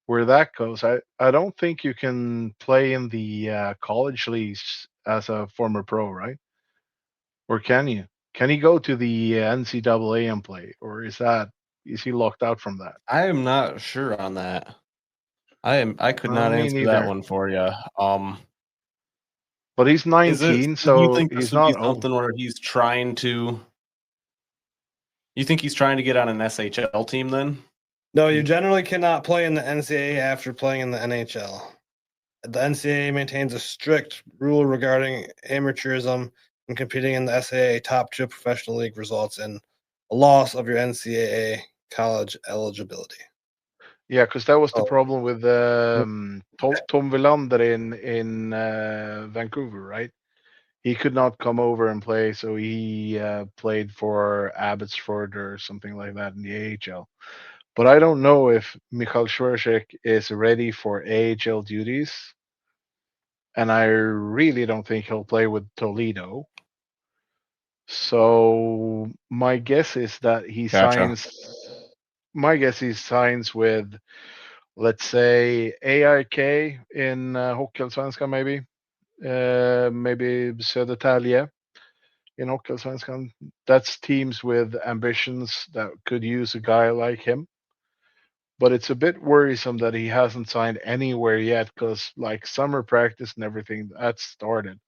that goes. I don't think you can play in the college leagues as a former pro, right? Or can you? Can he go to the NCAA and play, or is he locked out from that? I am not sure on that. I could not Me answer that neither. one for you. But he's Is it? 19, Do you so think this he's would be not old. something where he's trying to? You think he's trying to get on an SHL team then? No, you generally cannot play in the NCAA after playing in the NHL. The NCAA maintains a strict rule regarding amateurism, and competing in the SAA Top 2 Professional League results in a loss of your NCAA college eligibility. Yeah, because that was the Oh. problem with Tom Wilander in Vancouver, right? He could not come over and play, so he played for Abbotsford or something like that in the AHL. But I don't know if Michal Svrcek is ready for AHL duties, and I really don't think he'll play with Toledo. So my guess is that he Gotcha. signs. My guess he signs with, let's say, AIK in Hockeyallsvenskan, maybe Södertälje in Hockeyallsvenskan. That's teams with ambitions that could use a guy like him. But it's a bit worrisome that he hasn't signed anywhere yet, because like summer practice and everything that's started.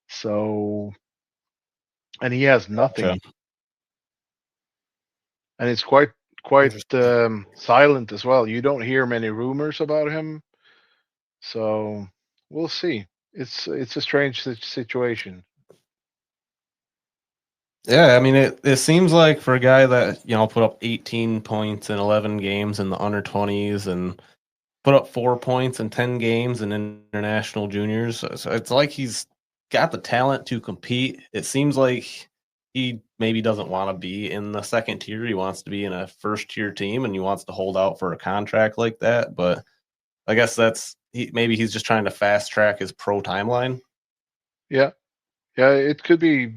So, and he has nothing, Gotcha. and it's quite Interesting. silent as well. You don't hear many rumors about him, so we'll see. It's a strange situation. Yeah, I mean, it seems like for a guy that, put up 18 points in 11 games in the under 20s and put up 4 points in 10 games in international juniors. So it's like he's got the talent to compete. It seems like he maybe doesn't want to be in the second tier. He wants to be in a first tier team, and he wants to hold out for a contract like that. But I guess maybe he's just trying to fast track his pro timeline. Yeah, it could be.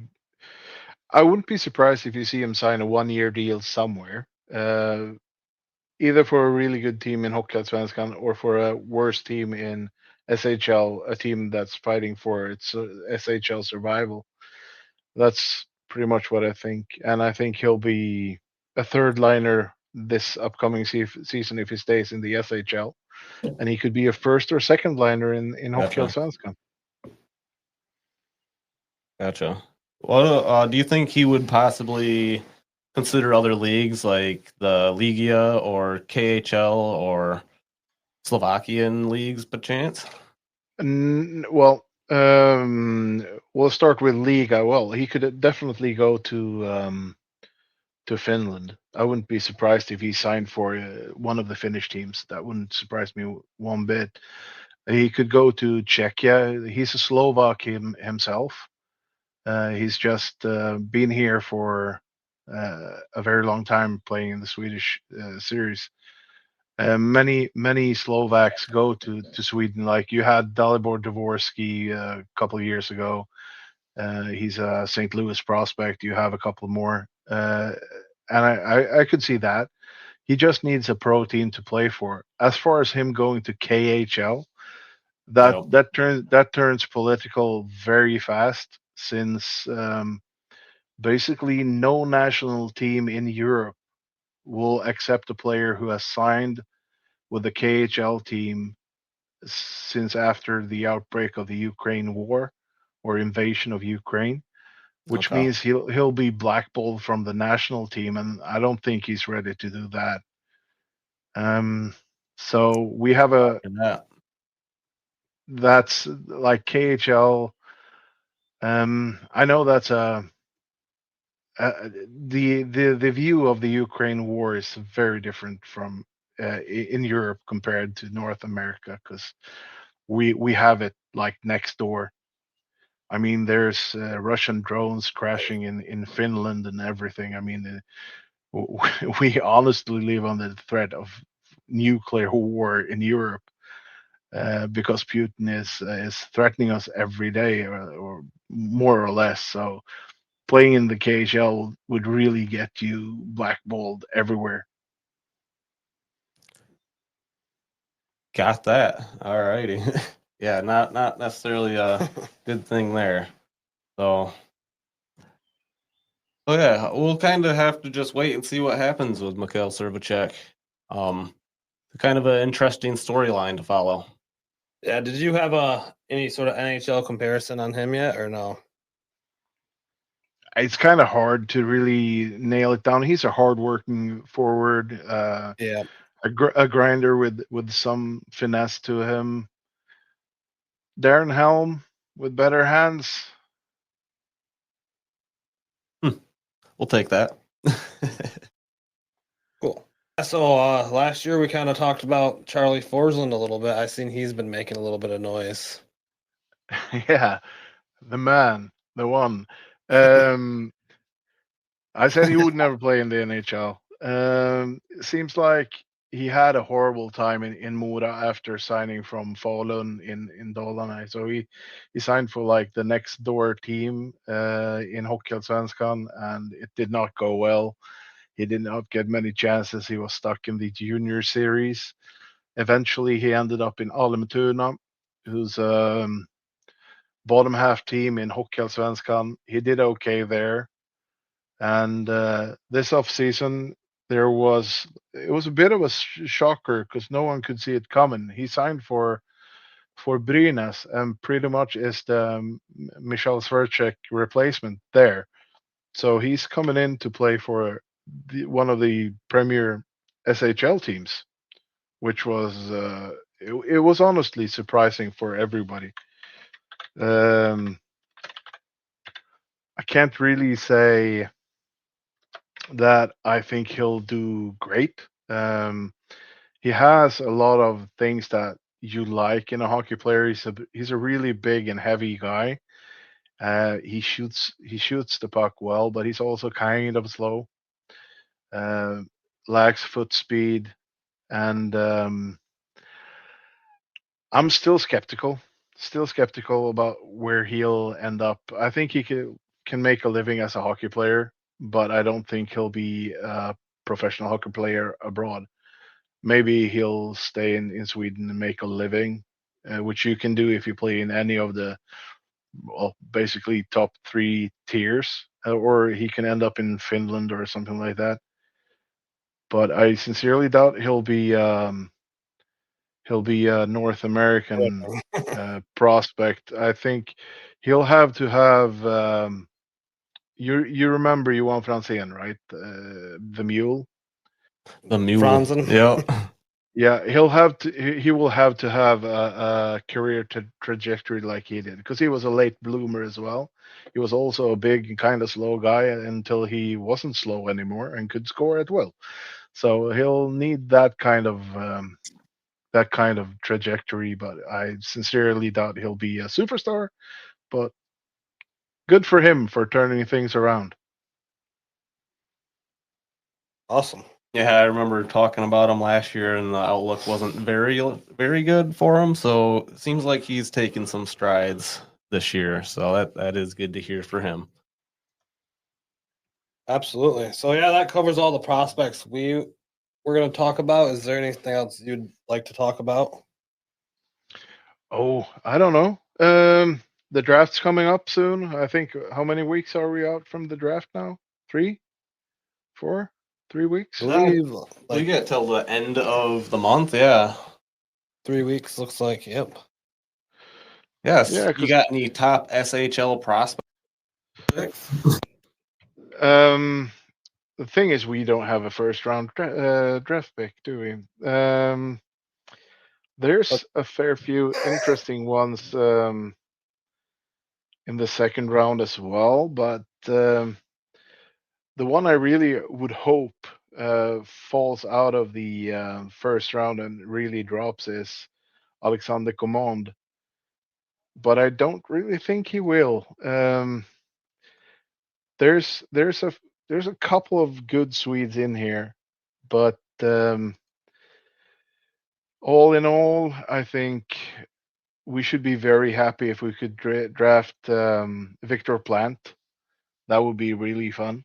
I wouldn't be surprised if you see him sign a 1-year deal somewhere, either for a really good team in Hockeyallsvenskan or for a worse team in SHL, a team that's fighting for its SHL survival. That's pretty much what I think, and I think he'll be a third liner this upcoming season if he stays in the SHL, and he could be a first or second liner in Gotcha. Hockeyallsvenskan. Gotcha. What do you think he would possibly consider other leagues like the Liga or KHL or Slovakian leagues, by chance? Well, we'll start with Liga. Well, he could definitely go to Finland. I wouldn't be surprised if he signed for one of the Finnish teams. That wouldn't surprise me one bit. He could go to Czechia. He's a Slovak himself. He's just been here for a very long time playing in the Swedish series. Many Slovaks go to Sweden. Like you had Dalibor Dvorsky a couple of years ago. He's a St. Louis prospect. You have a couple more, and I could see that. He just needs a pro team to play for. As far as him going to KHL, Yep. that turns political very fast, since basically no national team in Europe will accept a player who has signed with the KHL team since after the outbreak of the Ukraine war or invasion of Ukraine, which Okay. means he'll be blackballed from the national team, and I don't think he's ready to do that. So we have that's like KHL. I know that's the view of the Ukraine war is very different from in Europe compared to North America, because we have it like next door. I mean, there's Russian drones crashing in Finland and everything. I mean, we honestly live on the threat of nuclear war in Europe, because Putin is threatening us every day, or more or less. So playing in the KHL would really get you blackballed everywhere. Got that. All righty. Yeah, not necessarily a good thing there. So yeah, we'll kind of have to just wait and see what happens with Michal Svrcek. Kind of an interesting storyline to follow. Yeah, did you have any sort of NHL comparison on him yet, or no? It's kind of hard to really nail it down. He's a hardworking forward, Yeah, a grinder with some finesse to him. Darren Helm with better hands. We'll take that. Cool. So last year we kind of talked about Charlie Forsland a little bit. I seen he's been making a little bit of noise. Yeah, the man, the one. I said he would never play in the NHL. It seems like he had a horrible time in Mora after signing from Falun in Dalarna. So he signed for like the next door team in Hockeyallsvenskan, and it did not go well. He did not get many chances. He was stuck in the junior series. Eventually, he ended up in Almtuna, who's bottom half team in Hockeyallsvenskan. He did okay there. And this off season, it was a bit of a shocker because no one could see it coming. He signed for Brynäs and pretty much is the Michal Svrcek replacement there. So he's coming in to play for one of the premier SHL teams, which was it was honestly surprising for everybody. I can't really say that I think he'll do great. He has a lot of things that you like in a hockey player. He's a really big and heavy guy. He shoots the puck well, but he's also kind of slow. Lacks foot speed, and I'm still skeptical. Still skeptical about where he'll end up. I think he can make a living as a hockey player, but I don't think he'll be a professional hockey player abroad. Maybe he'll stay in Sweden and make a living, which you can do if you play in any of the, well, basically top 3 tiers, or he can end up in Finland or something like that. But I sincerely doubt he'll be a North American prospect. I think he'll have to have. You remember Johan Franzén, right? The mule. The mule. Franzen. Yeah. Yeah, he'll have to. He will have to have a career trajectory like he did, because he was a late bloomer as well. He was also a big, kind of slow guy until he wasn't slow anymore and could score at will. So he'll need that kind of trajectory. But I sincerely doubt he'll be a superstar. But good for him for turning things around. Awesome. Yeah, I remember talking about him last year, and the outlook wasn't very, very good for him. So it seems like he's taken some strides this year. So that is good to hear for him. Absolutely. So yeah, that covers all the prospects we're going to talk about. Is there anything else you'd like to talk about? Oh, I don't know. The draft's coming up soon. I think. How many weeks are we out from the draft now? 3, 4, 3 weeks. I believe We get till the end of the month. Yeah. 3 weeks looks like. Yep. Yes. Yeah, You got any top SHL prospects? The thing is, we don't have a first round draft pick, do we? There's a fair few interesting ones in the second round as well, but the one I really would hope falls out of the first round and really drops is Alexander Command. But I don't really think he will. There's a couple of good Swedes in here, but all in all, I think we should be very happy if we could draft Victor Plant. That would be really fun.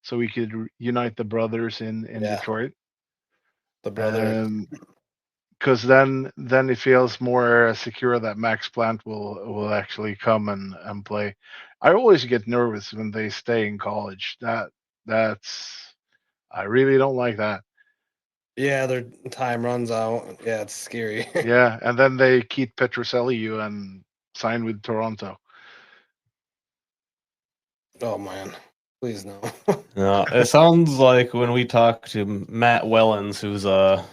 So we could unite the brothers in Detroit. The brother. Because then it feels more secure that Max Plant will actually come and play. I always get nervous when they stay in college. That's I really don't like that. Yeah, their time runs out. Yeah, it's scary. Yeah, and then they keep Petroselli you and sign with Toronto. Oh man, please no. No, it sounds like when we talk to Matt Wellens, who's a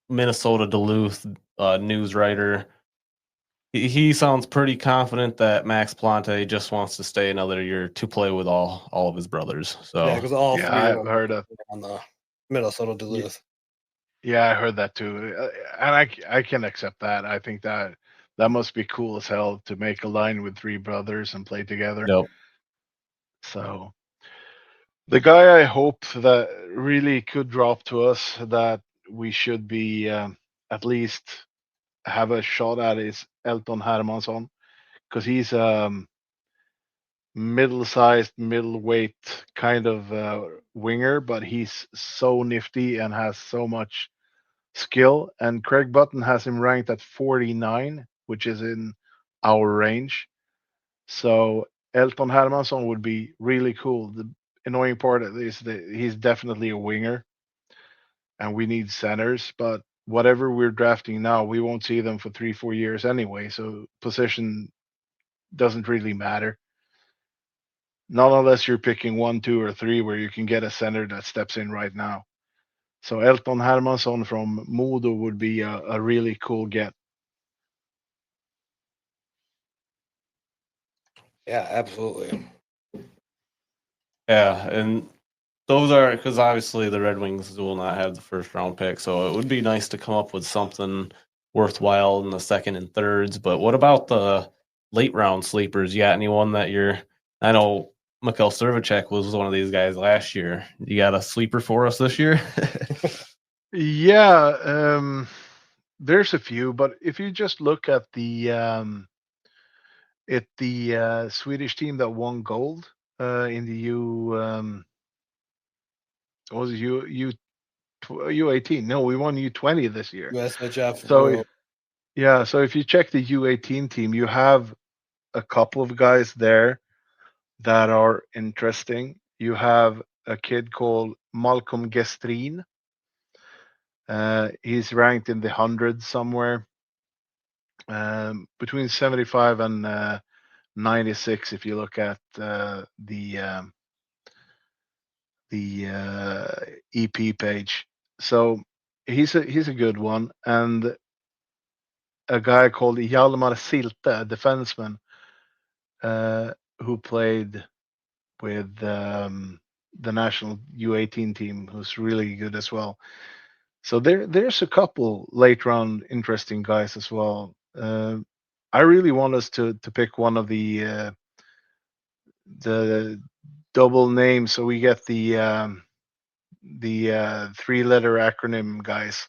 Minnesota Duluth news writer, he sounds pretty confident that Max Plante just wants to stay another year to play with all of his brothers. So Yeah, because all Yeah, three I've of them heard that. on the Minnesota Duluth. Yeah, I heard that too, and I can accept that. I think that must be cool as hell to make a line with three brothers and play together. yep. So the guy I hope that really could drop to us that we should be at least have a shot at is Elton Hermansson because he's middle-sized, middleweight kind of winger, but he's so nifty and has so much skill. And Craig Button has him ranked at 49, which is in our range. So Elton Hermansson would be really cool. The annoying part is that he's definitely a winger, and we need centers. But whatever we're drafting now, we won't see them for 3-4 years anyway. So position doesn't really matter. Not unless you're picking 1, 2, or 3 where you can get a center that steps in right now. So Elton Hermansson from Modo would be a really cool get. Yeah, absolutely. Yeah, and those are because obviously the Red Wings will not have the first round pick, so it would be nice to come up with something worthwhile in the second and thirds. But what about the late round sleepers? You got anyone that you're? I know Michal Svrcek was one of these guys last year. You got a sleeper for us this year? Yeah, there's a few, but if you just look at the Swedish team that won gold in the what was it U18? No, we won U20 this year. USHF. So yeah, so if you check the U18 team, you have a couple of guys there that are interesting. You have a kid called Malcolm Gestrin. He's ranked in the hundreds somewhere, between 75 and 96 if you look at the EP page. So he's a good one, and a guy called Hjalmar Silte, a defenseman, who played with the national U18 team, who's really good as well. So there's a couple late round interesting guys as well. I really want us to pick one of the double names, so we get the 3-letter acronym guys,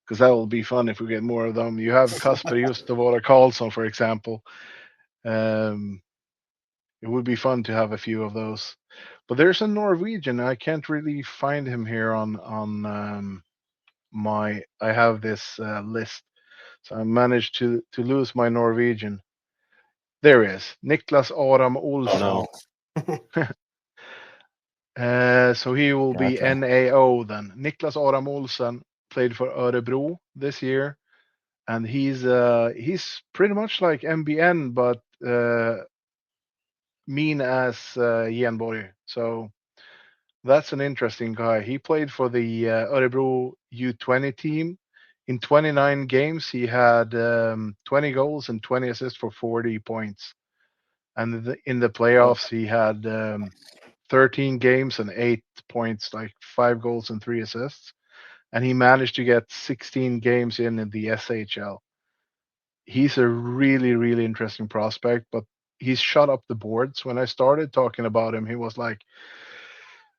because that will be fun if we get more of them. You have Kasper Justavara Karlsson, for example. It would be fun to have a few of those. But there's a Norwegian. I can't really find him here on my. I have this list, so I managed to lose my Norwegian. There he is, Niklas Aram Olsson. Oh, no. So he will be Gotcha. NAO then. Niklas Aram Olsson played for Örebro this year, and he's pretty much like MBN, but mean as Genborg. So that's an interesting guy. He played for the Örebro U20 team. In 29 games, he had 20 goals and 20 assists for 40 points. And in the playoffs, he had 13 games and 8 points, like 5 goals and 3 assists. And he managed to get 16 games in the SHL. He's a really, really interesting prospect, but he's shot up the boards. When I started talking about him, he was like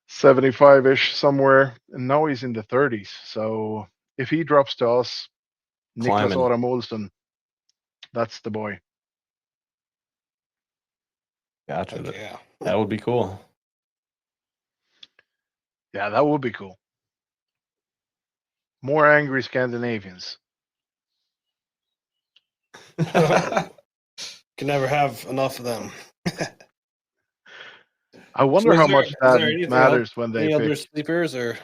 75-ish somewhere, and now he's in the 30s. So if he drops to us, Niklas Climbing. Aram Olsson, that's the boy. Gotcha. Yeah. That would be cool. Yeah, that would be cool. More angry Scandinavians. Can never have enough of them. I wonder how much that matters when they any pick. other sleepers or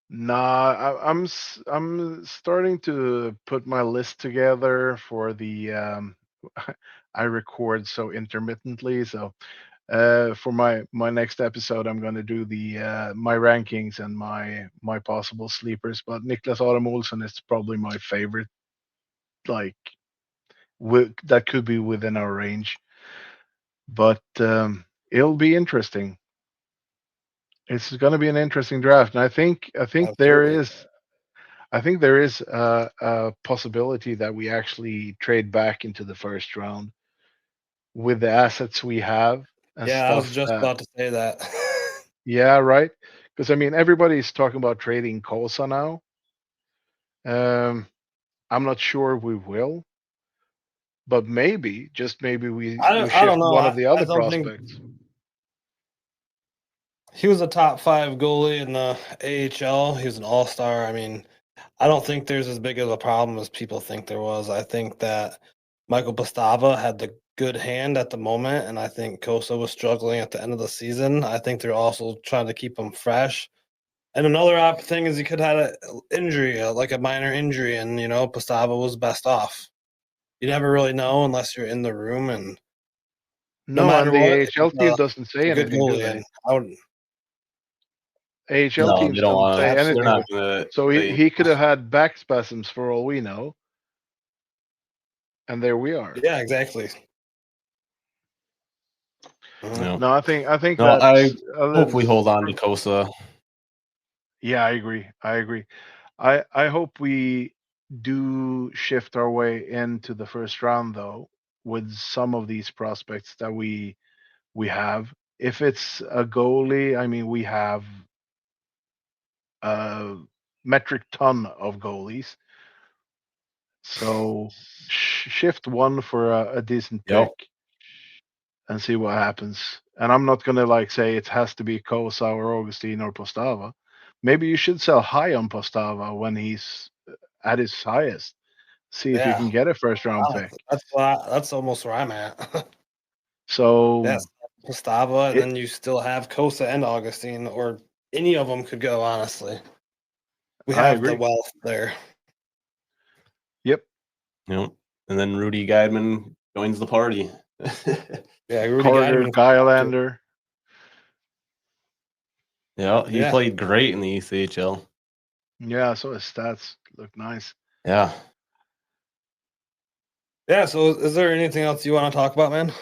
Nah, I'm starting to put my list together for the I record so intermittently, so for my next episode I'm going to do the my rankings and my possible sleepers, but Niklas Aram Olsson is probably my favorite. like that could be within our range. But it'll be interesting. It's going to be an interesting draft, and Absolutely. I think there is a possibility that we actually trade back into the first round with the assets we have and Yeah, I was stuff just that. about to say that. Yeah, right. Because I mean, everybody's talking about trading Kosa now. Um, I'm not sure we will, but maybe, just maybe, we I don't shift know. one of the I other don't think prospects. he was a top 5 goalie in the AHL. He was an all-star. I mean, I don't think there's as big of a problem as people think there was. I think that Michael Bostava had the good hand at the moment, and I think Kosa was struggling at the end of the season. I think they're also trying to keep him fresh. And another thing is he could have had an injury, like a minor injury, and Bostava was best off. You never really know unless you're in the room, and no No, and matter the what, AHL team doesn't it's say a good anything, do goalie, they? and I would. AHL No, they teams don't don't want say to. They're Absolutely. anything. not going to So say. he could have had back spasms for all we know, and there we are. Yeah, exactly. Mhm. No, No, I think no. I that's hope we hold on to Kosa. yeah, I agree. I agree. I hope we do shift our way into the first round though with some of these prospects that we have. If it's a goalie, I mean we have a metric ton of goalies. So shift one for a decent Yep. pick and see what happens. And I'm not gonna like say it has to be Kosa or Augustine or Postava. Maybe you should sell high on Postava when he's at his highest. See if you Yeah, can get a first round pick. honestly, that's almost where I'm at. So Yes, Gustavo, and it, then you still have Kosa and Augustine, or any of them could go. Honestly, we I have the agree. wealth there. Yep. Yep. And then Rudy Geidman joins the party. Yeah, Rudy Carter Guideman. Gylander. Yeah, he Yeah, played great in the ECHL. Yeah, so his stats look nice. Yeah. yeah. So, is there anything else you want to talk about, man?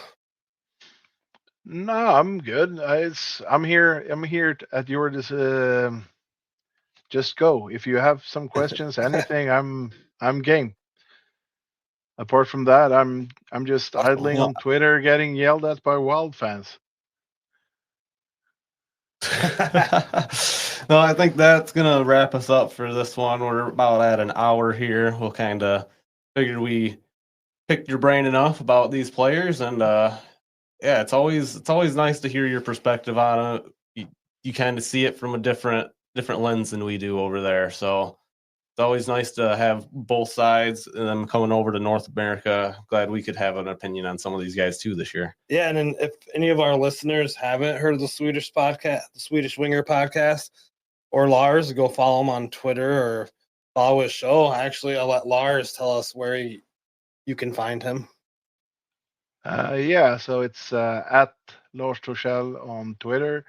No, I'm good. I'm here. I'm here at your just go. If you have some questions, anything, I'm game. Apart from that, I'm just Awesome. idling Well, on Twitter, getting yelled at by Wild fans. no, I think that's gonna wrap us up for this one. We're about at an hour here. We'll kind of figured we picked your brain enough about these players, and yeah, it's always nice to hear your perspective on it. You kind of see it from a different lens than we do over there. So it's always nice to have both sides. And then coming over to North America, glad we could have an opinion on some of these guys too this year. Yeah, and then if any of our listeners haven't heard of the Swedish podcast, the Swedish Winger podcast, or Lars, go follow him on Twitter or follow his show. Actually, I'll let Lars tell us where you can find him. Yeah, so it's at Lars Thorsell on Twitter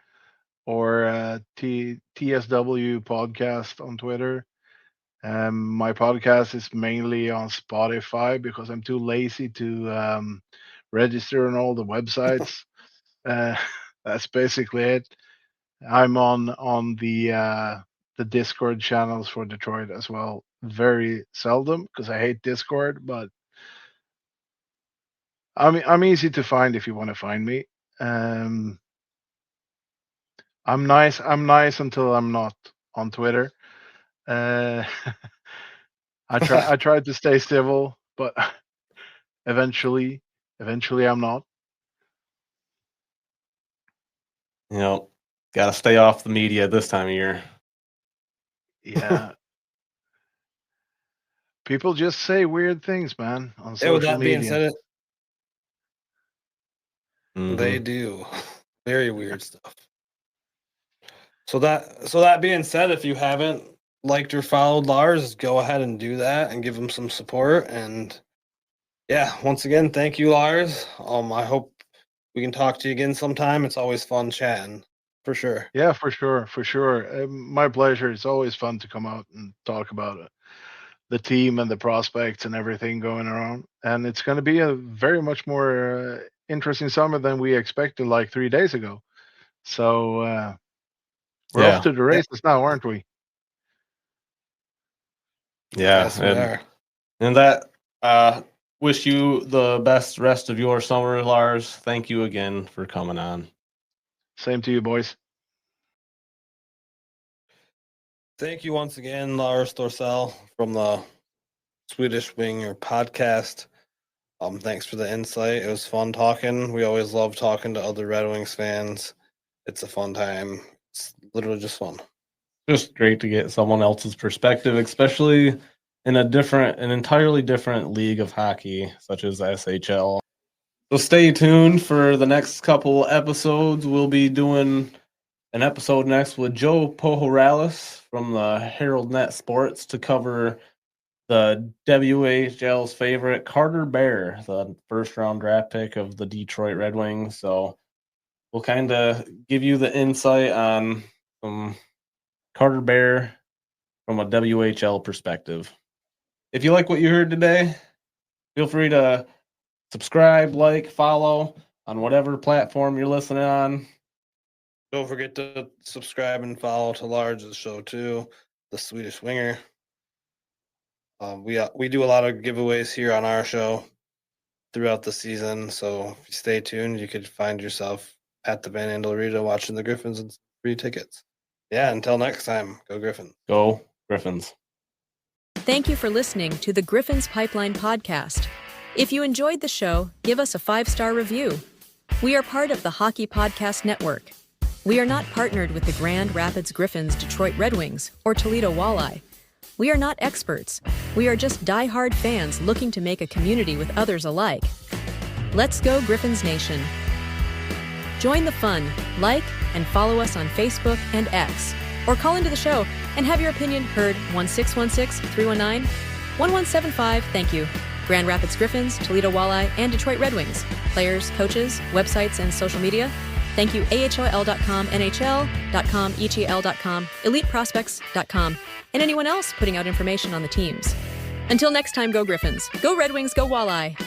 or TSW podcast on Twitter. My podcast is mainly on Spotify because I'm too lazy to register on all the websites. Uh, that's basically it. I'm on the Discord channels for Detroit as well. Very seldom because I hate Discord, but I'm easy to find if you want to find me. Um, I'm nice. I'm nice until I'm not on Twitter. Uh, I tried to stay civil, but eventually I'm not. You know, got to stay off the media this time of year. Yeah. People just say weird things, man, on Yeah, with social that being media. said, Mhm. they do very weird stuff. So that being said, if you haven't liked or followed Lars, go ahead and do that and give him some support. And yeah, once again, thank you, Lars. I hope we can talk to you again sometime. It's always fun chatting, for sure. Yeah, for sure, for sure. My pleasure. It's always fun to come out and talk about the team and the prospects and everything going around. And it's going to be a very much more interesting summer than we expected like 3 days ago. So we're off to the races now, aren't we? Yeah, Yes, we are. And that wish you the best rest of your summer, Lars. Thank you again for coming on. Same to you, boys. Thank you once again, Lars Thorsell from the Swedish Winger podcast. Thanks for the insight. It was fun talking. We always love talking to other Red Wings fans. It's a fun time. It's literally just fun. Just great to get someone else's perspective, especially in an entirely different league of hockey, such as SHL. So stay tuned for the next couple episodes. We'll be doing an episode next with Joe Pohorales from the Herald Net Sports to cover the WHL's favorite, Carter Bear, the first-round draft pick of the Detroit Red Wings. So we'll kind of give you the insight on some Carter Bear from a WHL perspective. If you like what you heard today, feel free to subscribe, like, follow on whatever platform you're listening on. Don't forget to subscribe and follow to Lars' show too, the Swedish Winger. We do a lot of giveaways here on our show throughout the season, so if you stay tuned, you could find yourself at the Van Andel Arena watching the Griffins and free tickets. Yeah, until next time, go Griffins. Go Griffins. Thank you for listening to the Griffins Pipeline podcast. If you enjoyed the show, give us a 5-star review. We are part of the Hockey Podcast Network. We are not partnered with the Grand Rapids Griffins, Detroit Red Wings, or Toledo Walleye. We are not experts. We are just die-hard fans looking to make a community with others alike. Let's go Griffins Nation. Join the fun, like, and follow us on Facebook and X, or call into the show and have your opinion heard 1-616-319-1175. Thank you. Grand Rapids Griffins, Toledo Walleye, and Detroit Red Wings. Players, coaches, websites, and social media. Thank you AHL.com, NHL.com, ETL.com, EliteProspects.com, and anyone else putting out information on the teams. Until next time, go Griffins. Go Red Wings, go Walleye.